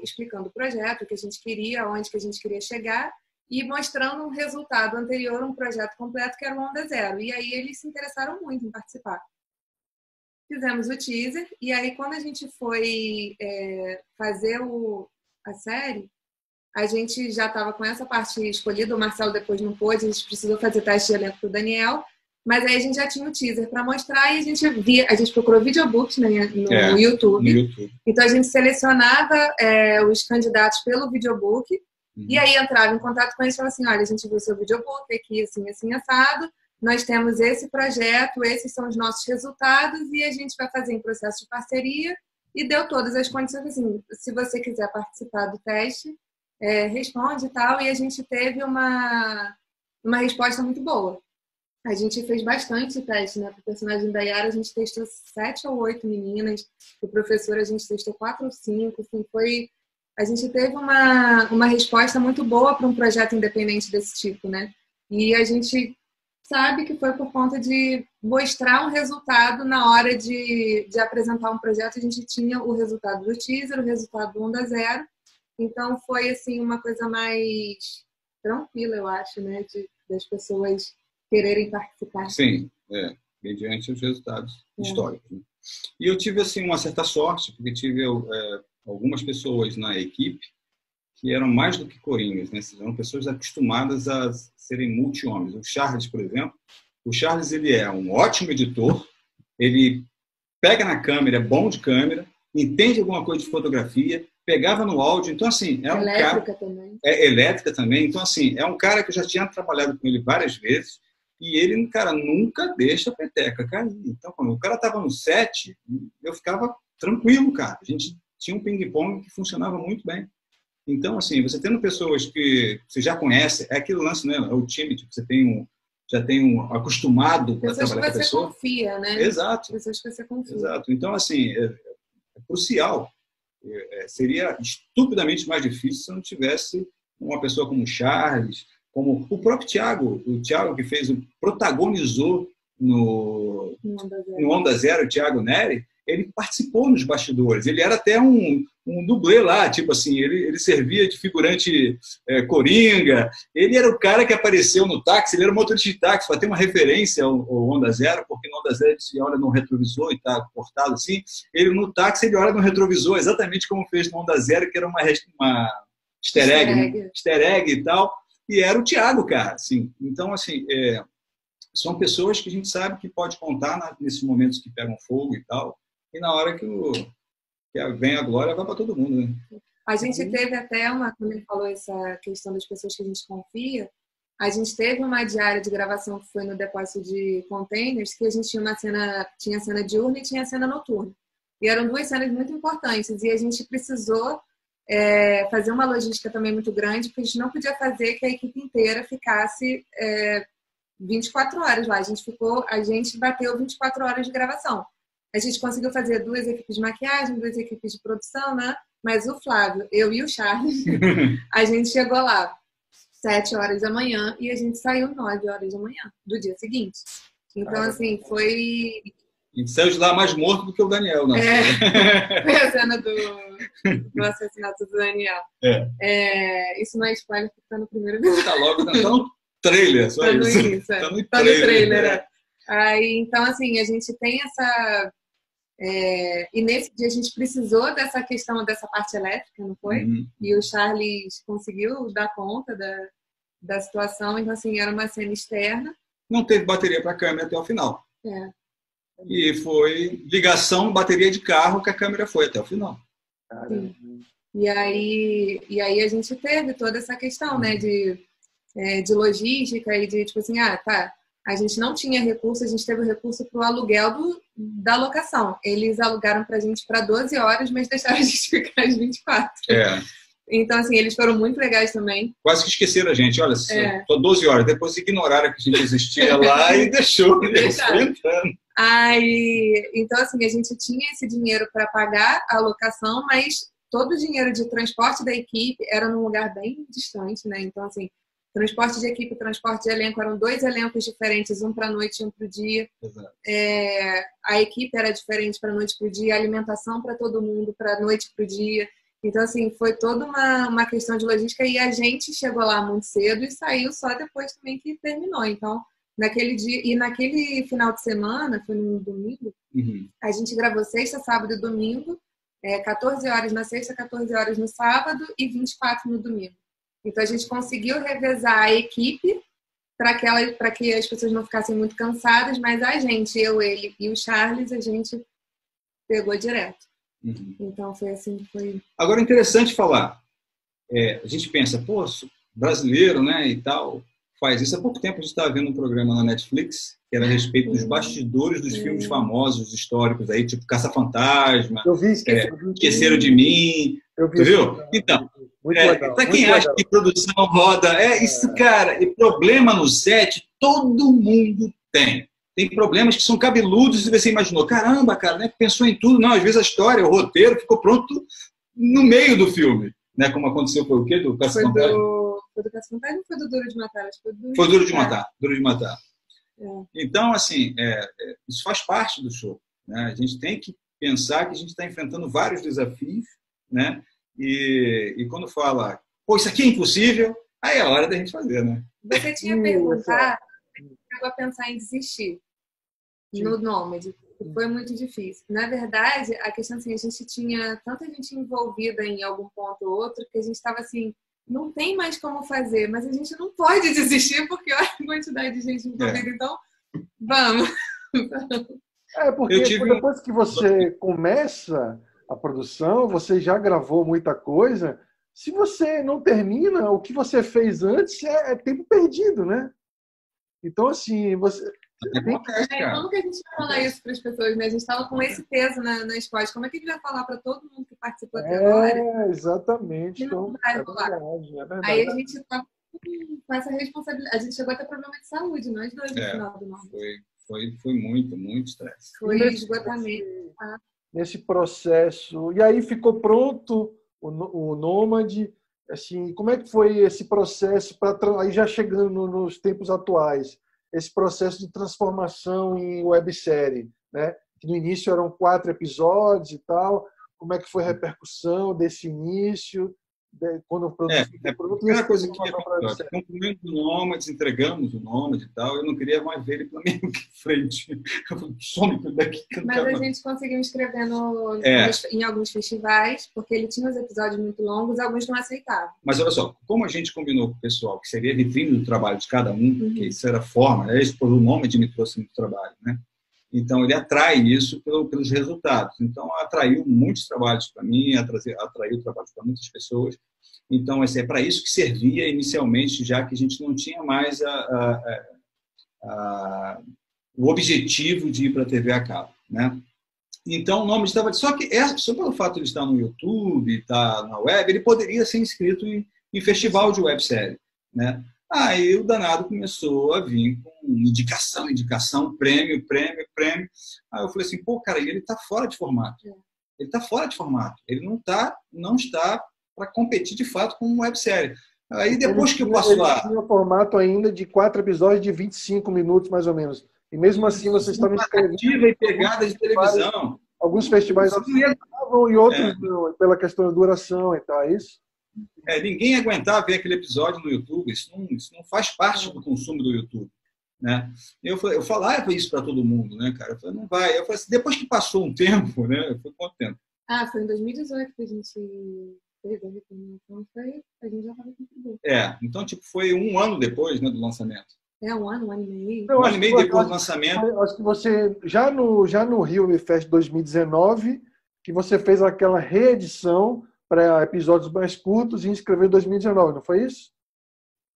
explicando o projeto, o que a gente queria, onde que a gente queria chegar e mostrando um resultado anterior, um projeto completo que era o Onda Zero. E aí eles se interessaram muito em participar. Fizemos o teaser e aí quando a gente foi fazer a série, a gente já estava com essa parte escolhida, o Marcelo depois não pôde, a gente precisou fazer teste de elenco para o Daniel, mas aí a gente já tinha o teaser para mostrar e a gente procurou videobooks no YouTube. Então a gente selecionava os candidatos pelo videobook e aí entrava em contato com eles e falava assim, olha, a gente viu seu videobook aqui, assim, assim, assado, nós temos esse projeto, esses são os nossos resultados e a gente vai fazer em processo de parceria e deu todas as condições, assim, se você quiser participar do teste, responde e tal, e a gente teve uma resposta muito boa. A gente fez bastante teste, né? Para o personagem da Yara, a gente testou 7 ou 8 meninas, o professor a gente testou 4 ou 5, assim, a gente teve uma resposta muito boa para um projeto independente desse tipo, né? E a gente sabe que foi por conta de mostrar um resultado na hora de apresentar um projeto, a gente tinha o resultado do teaser, o resultado do Onda Zero. Então, foi assim uma coisa mais tranquila, eu acho, né? Das pessoas quererem participar. Sim, mediante os resultados históricos. Né? E eu tive assim uma certa sorte, porque tive algumas pessoas na equipe que eram mais do que coringas, né? Eram pessoas acostumadas a serem multi-homens. O Charles, por exemplo, o Charles ele é um ótimo editor, ele pega na câmera, é bom de câmera, entende alguma coisa de fotografia, pegava no áudio, então assim, é um elétrica cara... também. É elétrica também, então assim, é um cara que eu já tinha trabalhado com ele várias vezes, e ele, cara, nunca deixa a peteca cair. Então, quando o cara estava no set, eu ficava tranquilo, cara. A gente tinha um ping-pong que funcionava muito bem. Então, assim, você tendo pessoas que você já conhece, é aquele lance, né? É o time, tipo, você já tem um acostumado a trabalhar com a pessoa. Pessoas que você confia, né? Exato. Pessoas que você confia. Exato. Então, assim, é crucial. Seria estupidamente mais difícil se não tivesse uma pessoa como o Charles, como o próprio Thiago, o Thiago que protagonizou no Onda Zero, o Thiago Neri, ele participou nos bastidores, ele era até um dublê lá, tipo assim, ele servia de figurante coringa, ele era o cara que apareceu no táxi, ele era o motorista de táxi, para ter uma referência ao Onda Zero, porque no Onda Zero ele se olha no retrovisor e está cortado assim, ele no táxi ele olha no retrovisor, exatamente como fez no Onda Zero, que era uma easter egg, né? Easter egg e tal, e era o Thiago, cara, assim. Então, assim, são pessoas que a gente sabe que pode contar nesses momentos que pegam fogo e tal, e na hora que vem a glória, vai para todo mundo, né? A gente teve até quando ele falou essa questão das pessoas que a gente confia, a gente teve uma diária de gravação que foi no depósito de containers, que a gente tinha cena diurna e tinha cena noturna. E eram duas cenas muito importantes, e a gente precisou fazer uma logística também muito grande, porque a gente não podia fazer que a equipe inteira ficasse 24 horas lá. A gente bateu 24 horas de gravação. A gente conseguiu fazer 2 equipes de maquiagem, 2 equipes de produção, né? Mas o Flávio, eu e o Charles, a gente chegou lá 7 horas da manhã e a gente saiu 9 horas da manhã do dia seguinte. Então, assim, foi... A gente saiu de lá mais morto do que o Daniel, né? Foi a cena do assassinato do Daniel. Isso não é spoiler, porque tá no primeiro vídeo. Tá no trailer, só isso. Tá no trailer, Aí, então, assim, a gente tem essa... e nesse dia a gente precisou dessa questão, dessa parte elétrica, não foi? Uhum. E o Charles conseguiu dar conta da situação. Então, assim, era uma cena externa. Não teve bateria para a câmera até o final. E foi ligação, bateria de carro, que a câmera foi até o final. Sim. E aí a gente teve toda essa questão, né, de logística e de, tipo assim, a gente não tinha recurso, a gente teve o recurso para o aluguel da locação. Eles alugaram para a gente para 12 horas, mas deixaram a gente ficar às 24. Então, assim, eles foram muito legais também. Quase que esqueceram a gente. Olha, tô 12 horas. Depois ignoraram que a gente existia lá e deixou. Então, assim, a gente tinha esse dinheiro para pagar a locação, mas todo o dinheiro de transporte da equipe era num lugar bem distante, né? Então, assim, transporte de equipe, transporte de elenco, eram 2 elencos diferentes, um para a noite e um para o dia. A equipe era diferente para a noite e para o dia, a alimentação para todo mundo, para a noite e para o dia. Então, assim, foi toda uma questão de logística e a gente chegou lá muito cedo e saiu só depois também que terminou. Então, naquele dia e naquele final de semana, foi no domingo, a gente gravou sexta, sábado e domingo, 14 horas na sexta, 14 horas no sábado e 24 no domingo. Então, a gente conseguiu revezar a equipe para que as pessoas não ficassem muito cansadas, mas a gente, eu, ele e o Charles, a gente pegou direto. Então, foi assim que foi... Agora, é interessante falar. A gente pensa, pô, brasileiro, né, e tal, faz isso. Há pouco tempo a gente estava vendo um programa na Netflix que era a respeito dos bastidores dos filmes famosos, históricos, aí, tipo Caça-Fantasma, Esqueceram de Mim, tu viu? Então, para quem acha que produção roda, isso, cara, e problema no set, todo mundo tem. Tem problemas que são cabeludos e você imaginou, caramba, cara, né? Pensou em tudo. Não, às vezes a história, o roteiro ficou pronto no meio do filme, né? Como aconteceu, foi o quê? Do Caça-Fantasma? Foi do Caça-Fantasma ou foi do Duro de Matar? Foi Duro de Matar. Duro de Matar. Então, assim, isso faz parte do show, né? A gente tem que pensar que a gente está enfrentando vários desafios, né? E quando fala, pô, isso aqui é impossível, aí é a hora da gente fazer, né? Você tinha perguntado, chegou a pensar em desistir no Nômade. Foi muito difícil. Na verdade, a questão assim, a gente tinha tanta gente envolvida em algum ponto ou outro que a gente estava assim, não tem mais como fazer, mas a gente não pode desistir porque olha a quantidade de gente envolvida, então vamos. Porque depois que você começa a produção, você já gravou muita coisa. Se você não termina, o que você fez antes é tempo perdido, né? Então, assim, você... Como que a gente vai falar isso para as pessoas, né? A gente estava com esse peso nas costas. Como é que a gente vai falar para todo mundo que participou até agora? Exatamente. Então, verdade. Aí a gente estava com essa responsabilidade. A gente chegou a ter problema de saúde, nós dois, no final do ano. Foi muito estresse. Foi esgotamento. Nesse processo. E aí ficou pronto o Nômade. Assim, como é que foi esse processo, aí já chegando nos tempos atuais, esse processo de transformação em websérie, né? Que no início eram 4 episódios e tal. Como é que foi a repercussão desse início? Quando o produto, a primeira coisa que aconteceu, concluímos o Nômade, entregamos o Nômade e tal, eu não queria mais ver ele para mim aqui frente. Some daqui. Mas a gente conseguiu inscrever em alguns festivais, porque ele tinha os episódios muito longos, alguns não aceitavam. Mas olha só, como a gente combinou com o pessoal que seria a vitrine do trabalho de cada um, porque isso era a forma, né? O Nômade me trouxe muito trabalho, né? Então, ele atrai isso pelos resultados. Então, atraiu muitos trabalhos para mim, atraiu trabalhos para muitas pessoas. Então, é para isso que servia inicialmente, já que a gente não tinha mais o objetivo de ir para a TV a cabo, né? Então, o nome estava... Só pelo fato de ele estar no YouTube, estar na web, ele poderia ser inscrito em festival de websérie, né? Aí o danado começou a vir com indicação, prêmio. Aí eu falei assim, cara, ele está fora de formato. Ele está fora de formato. Ele não está para competir de fato com uma websérie. Aí depois que eu passo lá... Ele tinha um formato ainda de 4 episódios de 25 minutos, mais ou menos. E mesmo assim vocês estavam escrevendo... e pegada de televisão. Alguns festivais aceitavam e outros não, pela questão da duração e tal, é isso? Ninguém aguentava ver aquele episódio no YouTube, isso não faz parte do consumo do YouTube, né? Eu falava isso para todo mundo, né, cara? Eu falei, não vai. Eu falei assim, depois que passou um tempo, né? Foi quanto tempo? Foi em 2018 que a gente fez a reclamação, a gente já estava com tudo. Então, foi um ano depois, né, do lançamento. Um ano e meio. Um ano e meio depois do lançamento. Eu acho que você, já no Rio Fest 2019, que você fez aquela reedição para episódios mais curtos e inscreveu em 2019, não foi isso?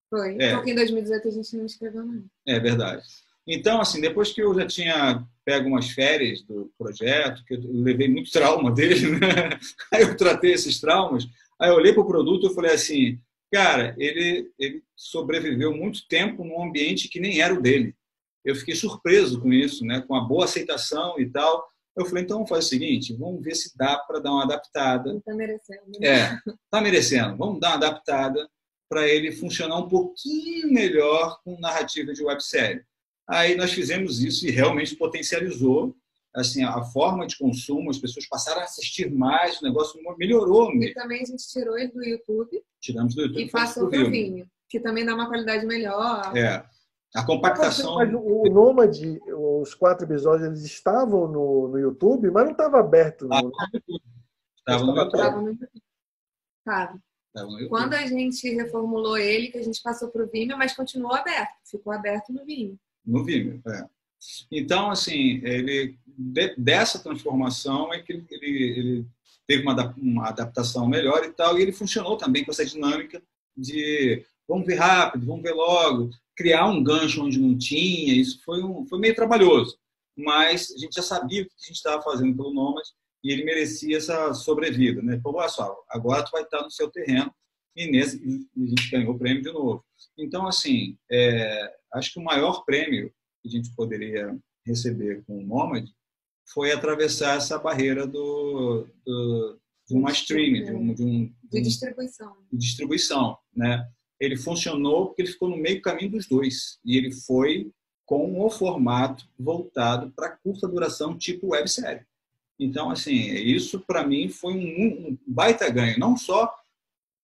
Foi. Porque em 2018 a gente não inscreveu nada. É verdade. Então, assim, depois que eu já tinha pego umas férias do projeto, que eu levei muito trauma dele, né? Aí eu tratei esses traumas, aí eu olhei para o produto e falei assim, cara, ele sobreviveu muito tempo num ambiente que nem era o dele. Eu fiquei surpreso com isso, né? Com a boa aceitação e tal. Eu falei, então vamos fazer o seguinte, vamos ver se dá para dar uma adaptada. Está merecendo. Né? Está merecendo. Vamos dar uma adaptada para ele funcionar um pouquinho melhor com narrativa de websérie. Aí nós fizemos isso e realmente potencializou assim, a forma de consumo, as pessoas passaram a assistir mais, o negócio melhorou mesmo. E também a gente tirou ele do YouTube. Tiramos do YouTube e passou para o Vimeo, que também dá uma qualidade melhor. A compactação... Mas o Nômade, os 4 episódios, eles estavam no YouTube, mas não estava aberto. Estava no YouTube. Estava. Quando a gente reformulou ele, que a gente passou para o Vimeo, mas continuou aberto. Ficou aberto no Vimeo. No Vimeo, Então, assim, dessa transformação é que ele teve uma adaptação melhor e tal, e ele funcionou também com essa dinâmica de vamos ver rápido, vamos ver logo, criar um gancho onde não tinha. Isso foi meio trabalhoso, mas a gente já sabia o que a gente estava fazendo pelo Nômade e ele merecia essa sobrevida, né? Pô, olha só, agora tu vai estar no seu terreno e a gente ganhou o prêmio de novo. Então, assim, acho que o maior prêmio que a gente poderia receber com o Nômade foi atravessar essa barreira de uma streaming, de distribuição. De distribuição, né? Ele funcionou porque ele ficou no meio caminho dos dois. E ele foi com o formato voltado para curta duração, tipo websérie. Então, assim, isso para mim foi um baita ganho, não só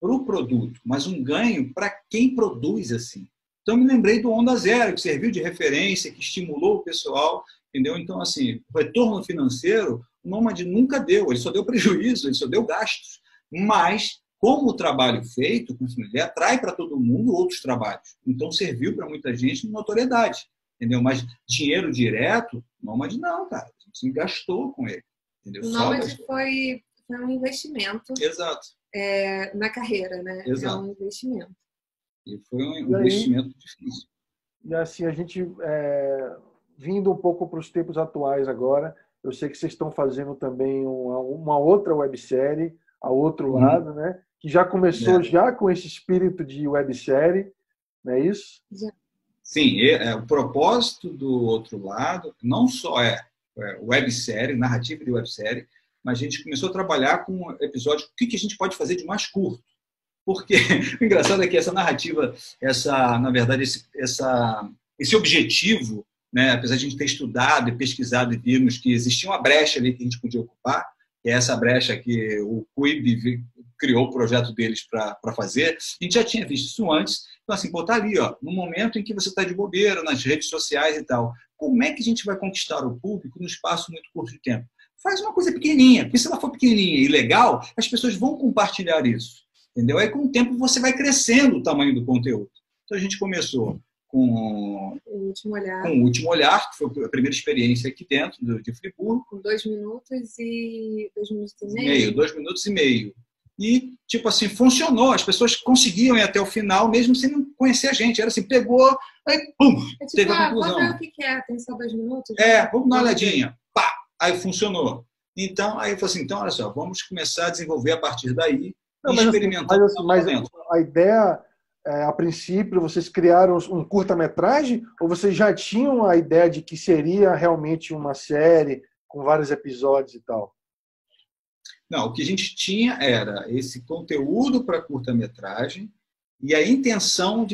para o produto, mas um ganho para quem produz assim. Então, me lembrei do Onda Zero, que serviu de referência, que estimulou o pessoal. entendeu? Então, assim, o retorno financeiro, o Nômade nunca deu, ele só deu prejuízo, ele só deu gastos. Mas, como o trabalho feito, ele atrai para todo mundo outros trabalhos. Então, serviu para muita gente notoriedade, entendeu? Mas dinheiro direto, Nômade não, cara. A gente gastou com ele, entendeu? O Nômade foi um investimento. Exato. Na carreira, né? Exato. É um investimento. E foi um investimento difícil. E assim, a gente, vindo um pouco para os tempos atuais agora, eu sei que vocês estão fazendo também uma outra websérie, a outro lado, né? Que já começou já com esse espírito de websérie, não é isso? Sim, o propósito do outro lado não só é websérie, narrativa de websérie, mas a gente começou a trabalhar com episódios, o que a gente pode fazer de mais curto. Porque o engraçado é que essa narrativa, na verdade, esse objetivo, né, apesar de a gente ter estudado e pesquisado e vimos que existia uma brecha ali que a gente podia ocupar, que é essa brecha que o Quibi criou o projeto deles para fazer, a gente já tinha visto isso antes. Então, assim, tá ali, ó, no momento em que você está de bobeira nas redes sociais e tal, como é que a gente vai conquistar o público num espaço muito curto de tempo? Faz uma coisa pequenininha, porque se ela for pequenininha e legal, as pessoas vão compartilhar isso, entendeu? Aí, com o tempo, você vai crescendo o tamanho do conteúdo. Então, a gente começou com o Último Olhar, que foi a primeira experiência aqui dentro de Friburgo. Com 2 minutos e 2 minutos e meio. 2 minutos e meio. E, tipo assim, funcionou. As pessoas conseguiam ir até o final, mesmo sem não conhecer a gente. Era assim, pegou, aí, pum, teve a conclusão. Vamos ver o que é, tem só 2 minutos? Vamos dar uma olhadinha. Pá! Aí funcionou. Então, aí eu falei assim, então, olha só, vamos começar a desenvolver a partir daí e experimentar. Mas a ideia, a princípio, vocês criaram um curta-metragem ou vocês já tinham a ideia de que seria realmente uma série com vários episódios e tal? Não, o que a gente tinha era esse conteúdo para curta-metragem e a intenção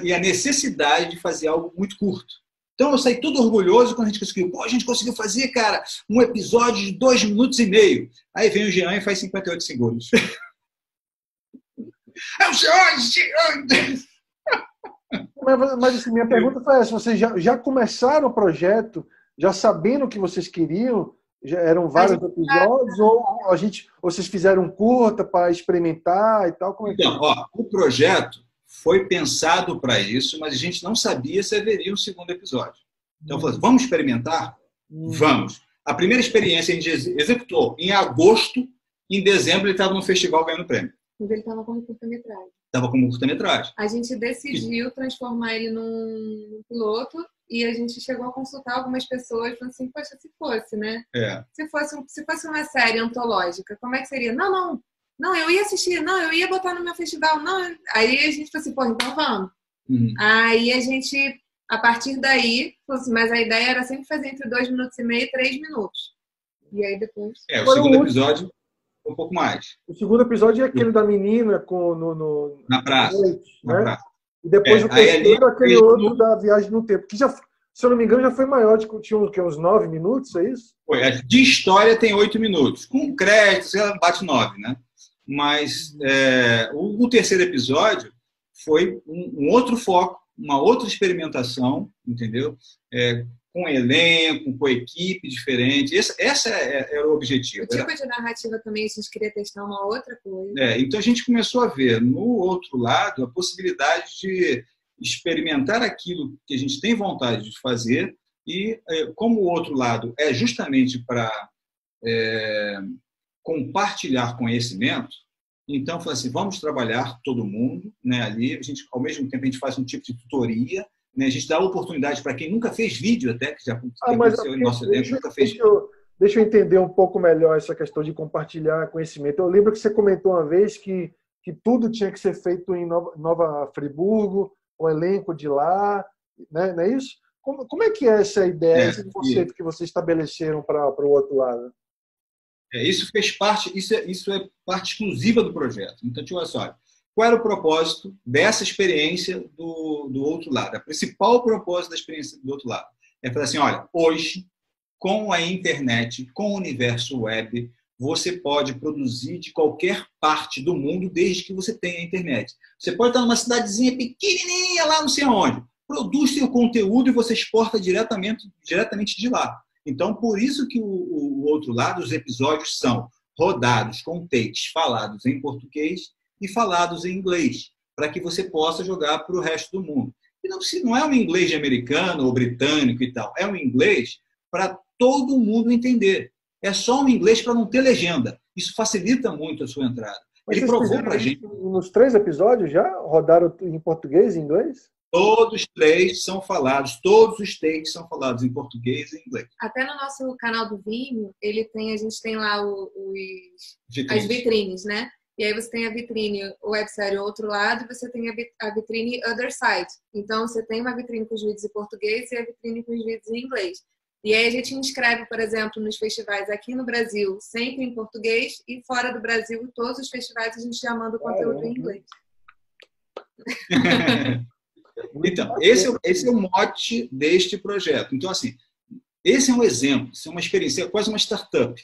e a necessidade de fazer algo muito curto. Então, eu saí todo orgulhoso quando a gente conseguiu. Pô, a gente conseguiu fazer, cara, um episódio de 2 minutos e meio. Aí vem o Jean e faz 58 segundos. É o Jean! Mas assim, minha pergunta foi essa. Vocês já começaram o projeto, já sabendo o que vocês queriam? Já eram vários episódios? Ou vocês fizeram um curta para experimentar e tal? Como é que então, o projeto foi pensado para isso, mas a gente não sabia se haveria um segundo episódio. Então, falamos, vamos experimentar? Vamos. A primeira experiência a gente executou em agosto, em dezembro ele estava no festival ganhando prêmio. Mas ele estava como curta-metragem. Estava como curta-metragem. A gente decidiu transformar ele num piloto e a gente chegou a consultar algumas pessoas e falou assim, poxa, se fosse, né? Se fosse uma série antológica, como é que seria? Não, eu ia assistir, eu ia botar no meu festival, não. Aí a gente falou assim, pô, então vamos. Aí a gente, a partir daí, falou assim, mas a ideia era sempre fazer entre 2 minutos e meio e 3 minutos. E aí depois... o segundo episódio, um pouco mais. O segundo episódio é aquele da menina na praça. Na praça. E depois o terceiro é aquele outro da viagem no tempo. Que já, se eu não me engano, já foi maior, tinha uns 9 minutos, é isso? De história tem 8 minutos. Com créditos, ela bate 9, né? Mas o terceiro episódio foi um outro foco, uma outra experimentação, entendeu? Com elenco, com equipe diferente. Esse era o objetivo. O tipo de narrativa também, a gente queria testar uma outra coisa. Então a gente começou a ver, no outro lado, a possibilidade de experimentar aquilo que a gente tem vontade de fazer e, como o outro lado é justamente para compartilhar conhecimento, então falei assim, vamos trabalhar todo mundo, né, ali, ao mesmo tempo a gente faz um tipo de tutoria, né, a gente dá oportunidade para quem nunca fez vídeo até, que já aconteceu no nosso elenco, nunca fez. Deixa eu entender um pouco melhor essa questão de compartilhar conhecimento. Eu lembro que você comentou uma vez que tudo tinha que ser feito em Nova Friburgo, o elenco de lá, né, não é isso? Como é que é essa ideia, esse conceito que vocês estabeleceram para o outro lado? Isso fez parte, isso é parte exclusiva do projeto. Então, olha só, qual era o propósito dessa experiência do outro lado? O principal propósito da experiência do outro lado é falar assim, olha, hoje, com a internet, com o universo web, você pode produzir de qualquer parte do mundo desde que você tenha a internet. Você pode estar numa cidadezinha pequenininha lá não sei onde. produz seu conteúdo e você exporta diretamente de lá. Então, por isso que o outro lado, os episódios são rodados com takes falados em português e falados em inglês, para que você possa jogar para o resto do mundo. E não é um inglês americano ou britânico e tal, é um inglês para todo mundo entender. É só um inglês para não ter legenda. Isso facilita muito a sua entrada. Mas ele provou para a gente. Nos 3 episódios já rodaram em português e inglês? Todos 3 são falados, todos os takes são falados em português e inglês. Até no nosso canal do Vimeo, a gente tem lá as vitrines, né? E aí você tem a vitrine websérie outro lado, e você tem a vitrine other side. Então você tem uma vitrine com os vídeos em português e a vitrine com os vídeos em inglês. E aí a gente inscreve, por exemplo, nos festivais aqui no Brasil, sempre em português, e fora do Brasil, todos os festivais a gente já manda o conteúdo em inglês. Então, esse é o mote deste projeto. Então, assim, esse é um exemplo, isso é uma experiência, é quase uma startup.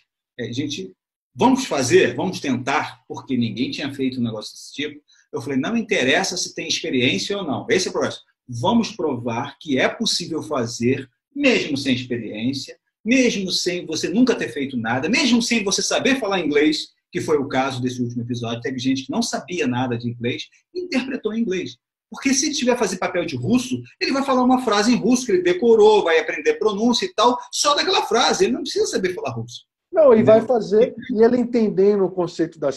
Vamos tentar, porque ninguém tinha feito um negócio desse tipo. Eu falei, não interessa se tem experiência ou não. Esse é o processo. Vamos provar que é possível fazer, mesmo sem experiência, mesmo sem você nunca ter feito nada, mesmo sem você saber falar inglês, que foi o caso desse último episódio. Teve gente que não sabia nada de inglês e interpretou em inglês. Porque se ele tiver fazer papel de russo, ele vai falar uma frase em russo que ele decorou, vai aprender pronúncia e tal, só daquela frase. Ele não precisa saber falar russo. Não, ele vai fazer, e ele entendendo o conceito da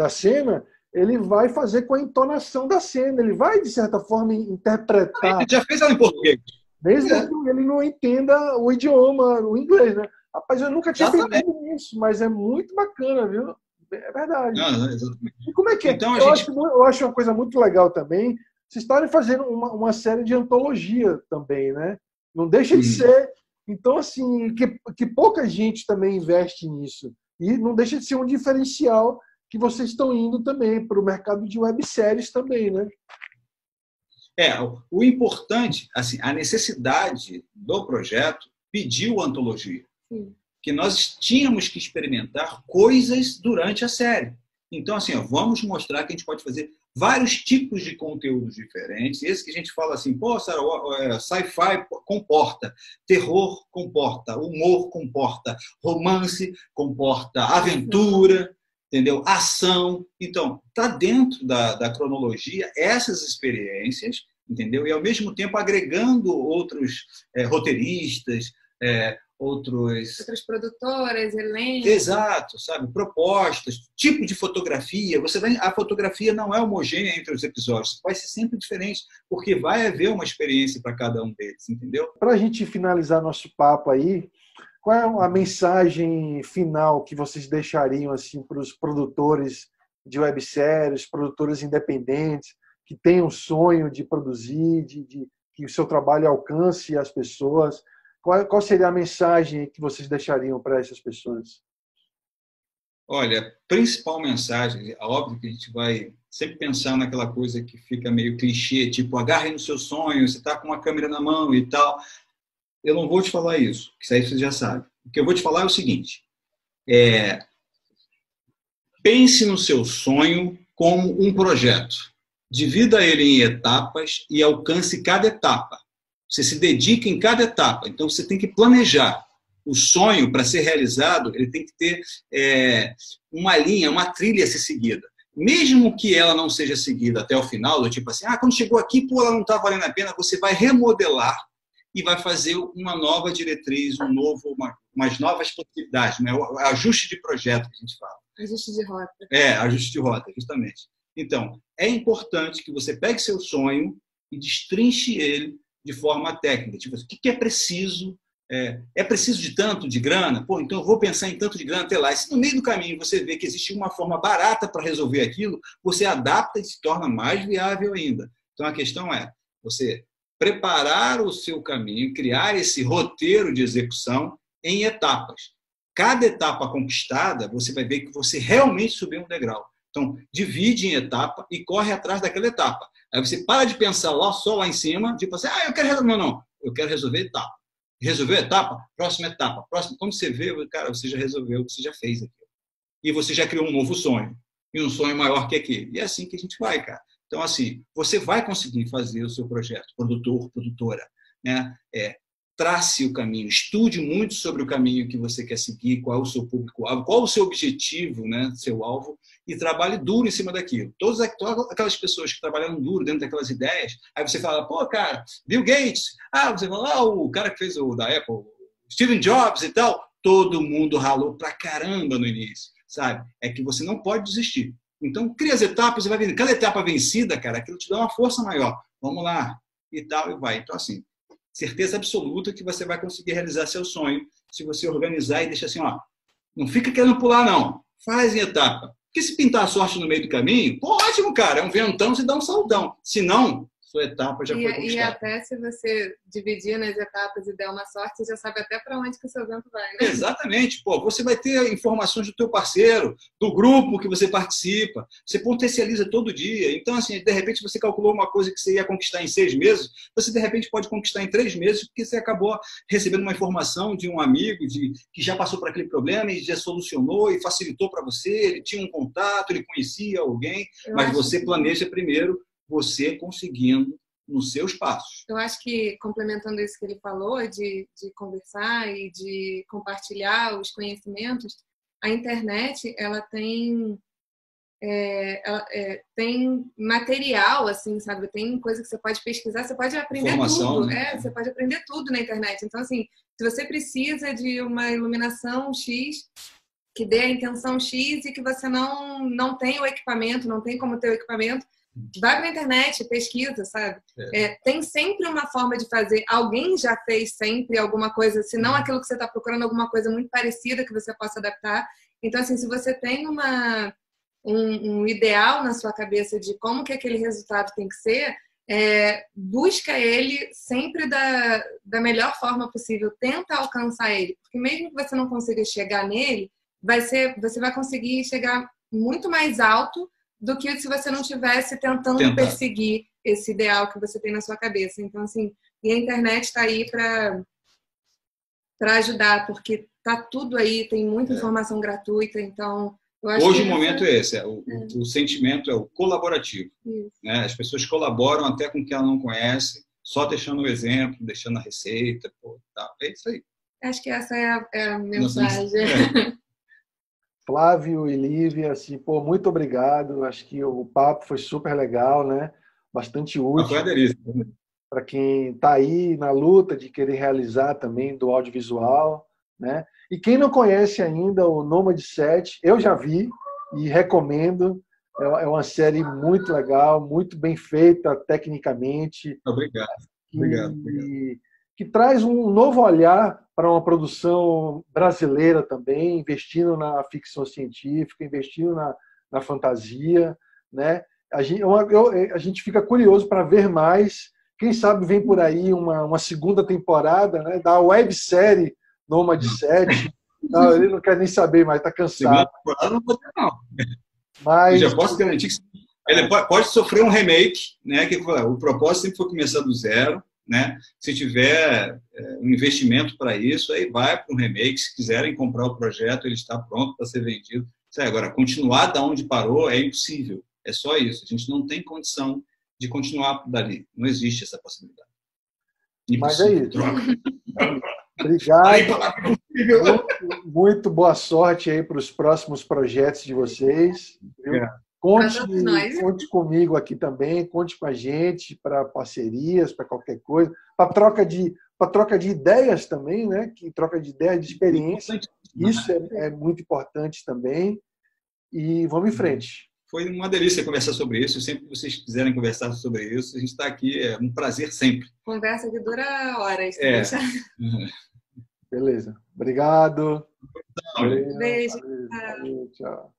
cena, ele vai fazer com a entonação da cena, ele vai, de certa forma, interpretar. Ele já fez ela em português. Mesmo que ele não entenda o idioma, o inglês, né? Rapaz, eu nunca tinha pensado nisso, mas é muito bacana, viu? É verdade. Não, exatamente. E como é que é? Então, eu acho uma coisa muito legal também, vocês estarem fazendo uma série de antologia também, né? Não deixa de ser. Então, assim, que pouca gente também investe nisso. E não deixa de ser um diferencial que vocês estão indo também para o mercado de webséries também, né? O importante, assim, a necessidade do projeto pediu a antologia. Sim. Que nós tínhamos que experimentar coisas durante a série. Então, assim, vamos mostrar que a gente pode fazer vários tipos de conteúdos diferentes. Esse que a gente fala assim, pô, sci-fi comporta, terror comporta, humor comporta, romance comporta, aventura, entendeu? Ação. Então, está dentro da cronologia essas experiências, entendeu? E, ao mesmo tempo, agregando outros roteiristas, outras produtoras, elencos. Exato, sabe? Propostas, tipo de fotografia. A fotografia não é homogênea entre os episódios, vai ser sempre diferente, porque vai haver uma experiência para cada um deles, entendeu? Para a gente finalizar nosso papo aí, qual é a mensagem final que vocês deixariam assim, para os produtores de webséries, produtores independentes, que têm um sonho de produzir, que o seu trabalho alcance as pessoas? Qual seria a mensagem que vocês deixariam para essas pessoas? Olha, a principal mensagem, é óbvio que a gente vai sempre pensar naquela coisa que fica meio clichê, tipo, agarre no seu sonho, você está com uma câmera na mão e tal. Eu não vou te falar isso, que isso aí você já sabe. O que eu vou te falar é o seguinte, pense no seu sonho como um projeto. Divida ele em etapas e alcance cada etapa. Você se dedica em cada etapa. Então, você tem que planejar. O sonho, para ser realizado, ele tem que ter uma linha, uma trilha a ser seguida. Mesmo que ela não seja seguida até o final, do tipo assim, quando chegou aqui, pô, ela não está valendo a pena, você vai remodelar e vai fazer uma nova diretriz, umas novas possibilidades, né? O ajuste de projeto que a gente fala. Ajuste de rota. Ajuste de rota, justamente. Então, é importante que você pegue seu sonho e destrinche ele de forma técnica. Tipo, o que é preciso? É preciso de tanto de grana? Pô, então eu vou pensar em tanto de grana até lá. E se no meio do caminho você vê que existe uma forma barata para resolver aquilo, você adapta e se torna mais viável ainda. Então a questão é você preparar o seu caminho, criar esse roteiro de execução em etapas. Cada etapa conquistada, você vai ver que você realmente subiu um degrau. Então, divide em etapa e corre atrás daquela etapa. Aí você para de pensar só lá em cima, tipo assim, eu quero resolver. Não, eu quero resolver etapa. Resolveu a etapa? Próxima etapa. Quando você vê, cara, você já resolveu, você já fez aquilo. E você já criou um novo sonho. E um sonho maior que aquele. E é assim que a gente vai, cara. Então, assim, você vai conseguir fazer o seu projeto, produtor, produtora, né? Trace o caminho, estude muito sobre o caminho que você quer seguir, qual é o seu público-alvo, qual é o seu objetivo, né, seu alvo, e trabalhe duro em cima daquilo. Todas aquelas pessoas que trabalham duro dentro daquelas ideias, aí você fala, pô, cara, Bill Gates, você fala, o cara que fez o da Apple, Steve Jobs e tal, todo mundo ralou pra caramba no início, sabe? É que você não pode desistir. Então, cria as etapas e vai vendo. Cada etapa vencida, cara, aquilo te dá uma força maior. Vamos lá, e tal, e vai. Então, assim, certeza absoluta que você vai conseguir realizar seu sonho se você organizar e deixar assim, ó, não fica querendo pular, não. Faz em etapa. Porque se pintar a sorte no meio do caminho, pô, ótimo, cara, é um ventão, você dá um saltão. Se não, sua etapa já foi conquistada. E até se você dividir nas etapas e der uma sorte, você já sabe até para onde que o seu vento vai, né? Exatamente. Pô, você vai ter informações do teu parceiro, do grupo que você participa. Você potencializa todo dia. Então, assim, de repente você calculou uma coisa que você ia conquistar em 6 meses, você de repente pode conquistar em 3 meses porque você acabou recebendo uma informação de um amigo que já passou por aquele problema e já solucionou e facilitou para você. Ele tinha um contato, ele conhecia alguém, mas você planeja primeiro você conseguindo nos seus passos. Eu acho que, complementando isso que ele falou, de conversar e de compartilhar os conhecimentos, a internet, ela tem tem material, assim, sabe? Tem coisa que você pode pesquisar, você pode aprender Informação, tudo. né? Você pode aprender tudo na internet. Então, assim, se você precisa de uma iluminação X, que dê a intenção X e que você não tem o equipamento, não tem como ter o equipamento, vai para a internet, pesquisa, sabe? Tem sempre uma forma de fazer. Alguém já fez sempre alguma coisa, se não aquilo que você está procurando, alguma coisa muito parecida que você possa adaptar. Então, assim, se você tem um ideal na sua cabeça de como que aquele resultado tem que ser, busca ele sempre da melhor forma possível. Tenta alcançar ele. Porque mesmo que você não consiga chegar nele, você vai conseguir chegar muito mais alto do que se você não estivesse tentando perseguir esse ideal que você tem na sua cabeça. Então, assim, e a internet está aí para ajudar, porque tá tudo aí, tem muita informação gratuita, então... Eu acho Hoje que o momento é esse, o sentimento é o colaborativo. Né? As pessoas colaboram até com quem ela não conhece, só deixando o exemplo, deixando a receita, tal. É isso aí. Acho que essa é a mensagem. Flávio e Lívia, assim, pô, muito obrigado. Acho que o papo foi super legal, né? Bastante útil para quem está aí na luta de querer realizar também do audiovisual, né? E quem não conhece ainda o Nômade 7, eu já vi e recomendo. É uma série muito legal, muito bem feita tecnicamente. Obrigado. Que traz um novo olhar para uma produção brasileira também, investindo na ficção científica, investindo na fantasia, né? A gente fica curioso para ver mais. Quem sabe vem por aí uma segunda temporada, né, da websérie Nômade 7. Não, ele não quer nem saber mais, está cansado. Não vou ter, não. Mas... Eu já posso garantir que ele pode sofrer um remake, né? Que o propósito sempre foi começar do zero. Né? Se tiver um investimento para isso, aí vai para um remake. Se quiserem comprar o projeto, ele está pronto para ser vendido. Agora, continuar da onde parou é impossível. É só isso. A gente não tem condição de continuar dali. Não existe essa possibilidade. Impossível. Mas é isso. Obrigado. Muito boa sorte aí para os próximos projetos de vocês. Viu? Conte comigo aqui também, conte com a gente para parcerias, para qualquer coisa, para troca de ideias também, né? Que troca de ideias, de experiência. Isso é muito importante também. E vamos em frente. Foi uma delícia conversar sobre isso. Sempre que vocês quiserem conversar sobre isso, a gente está aqui. É um prazer sempre. Conversa que dura horas. Beleza. Obrigado. Beijo. Valeu, tchau.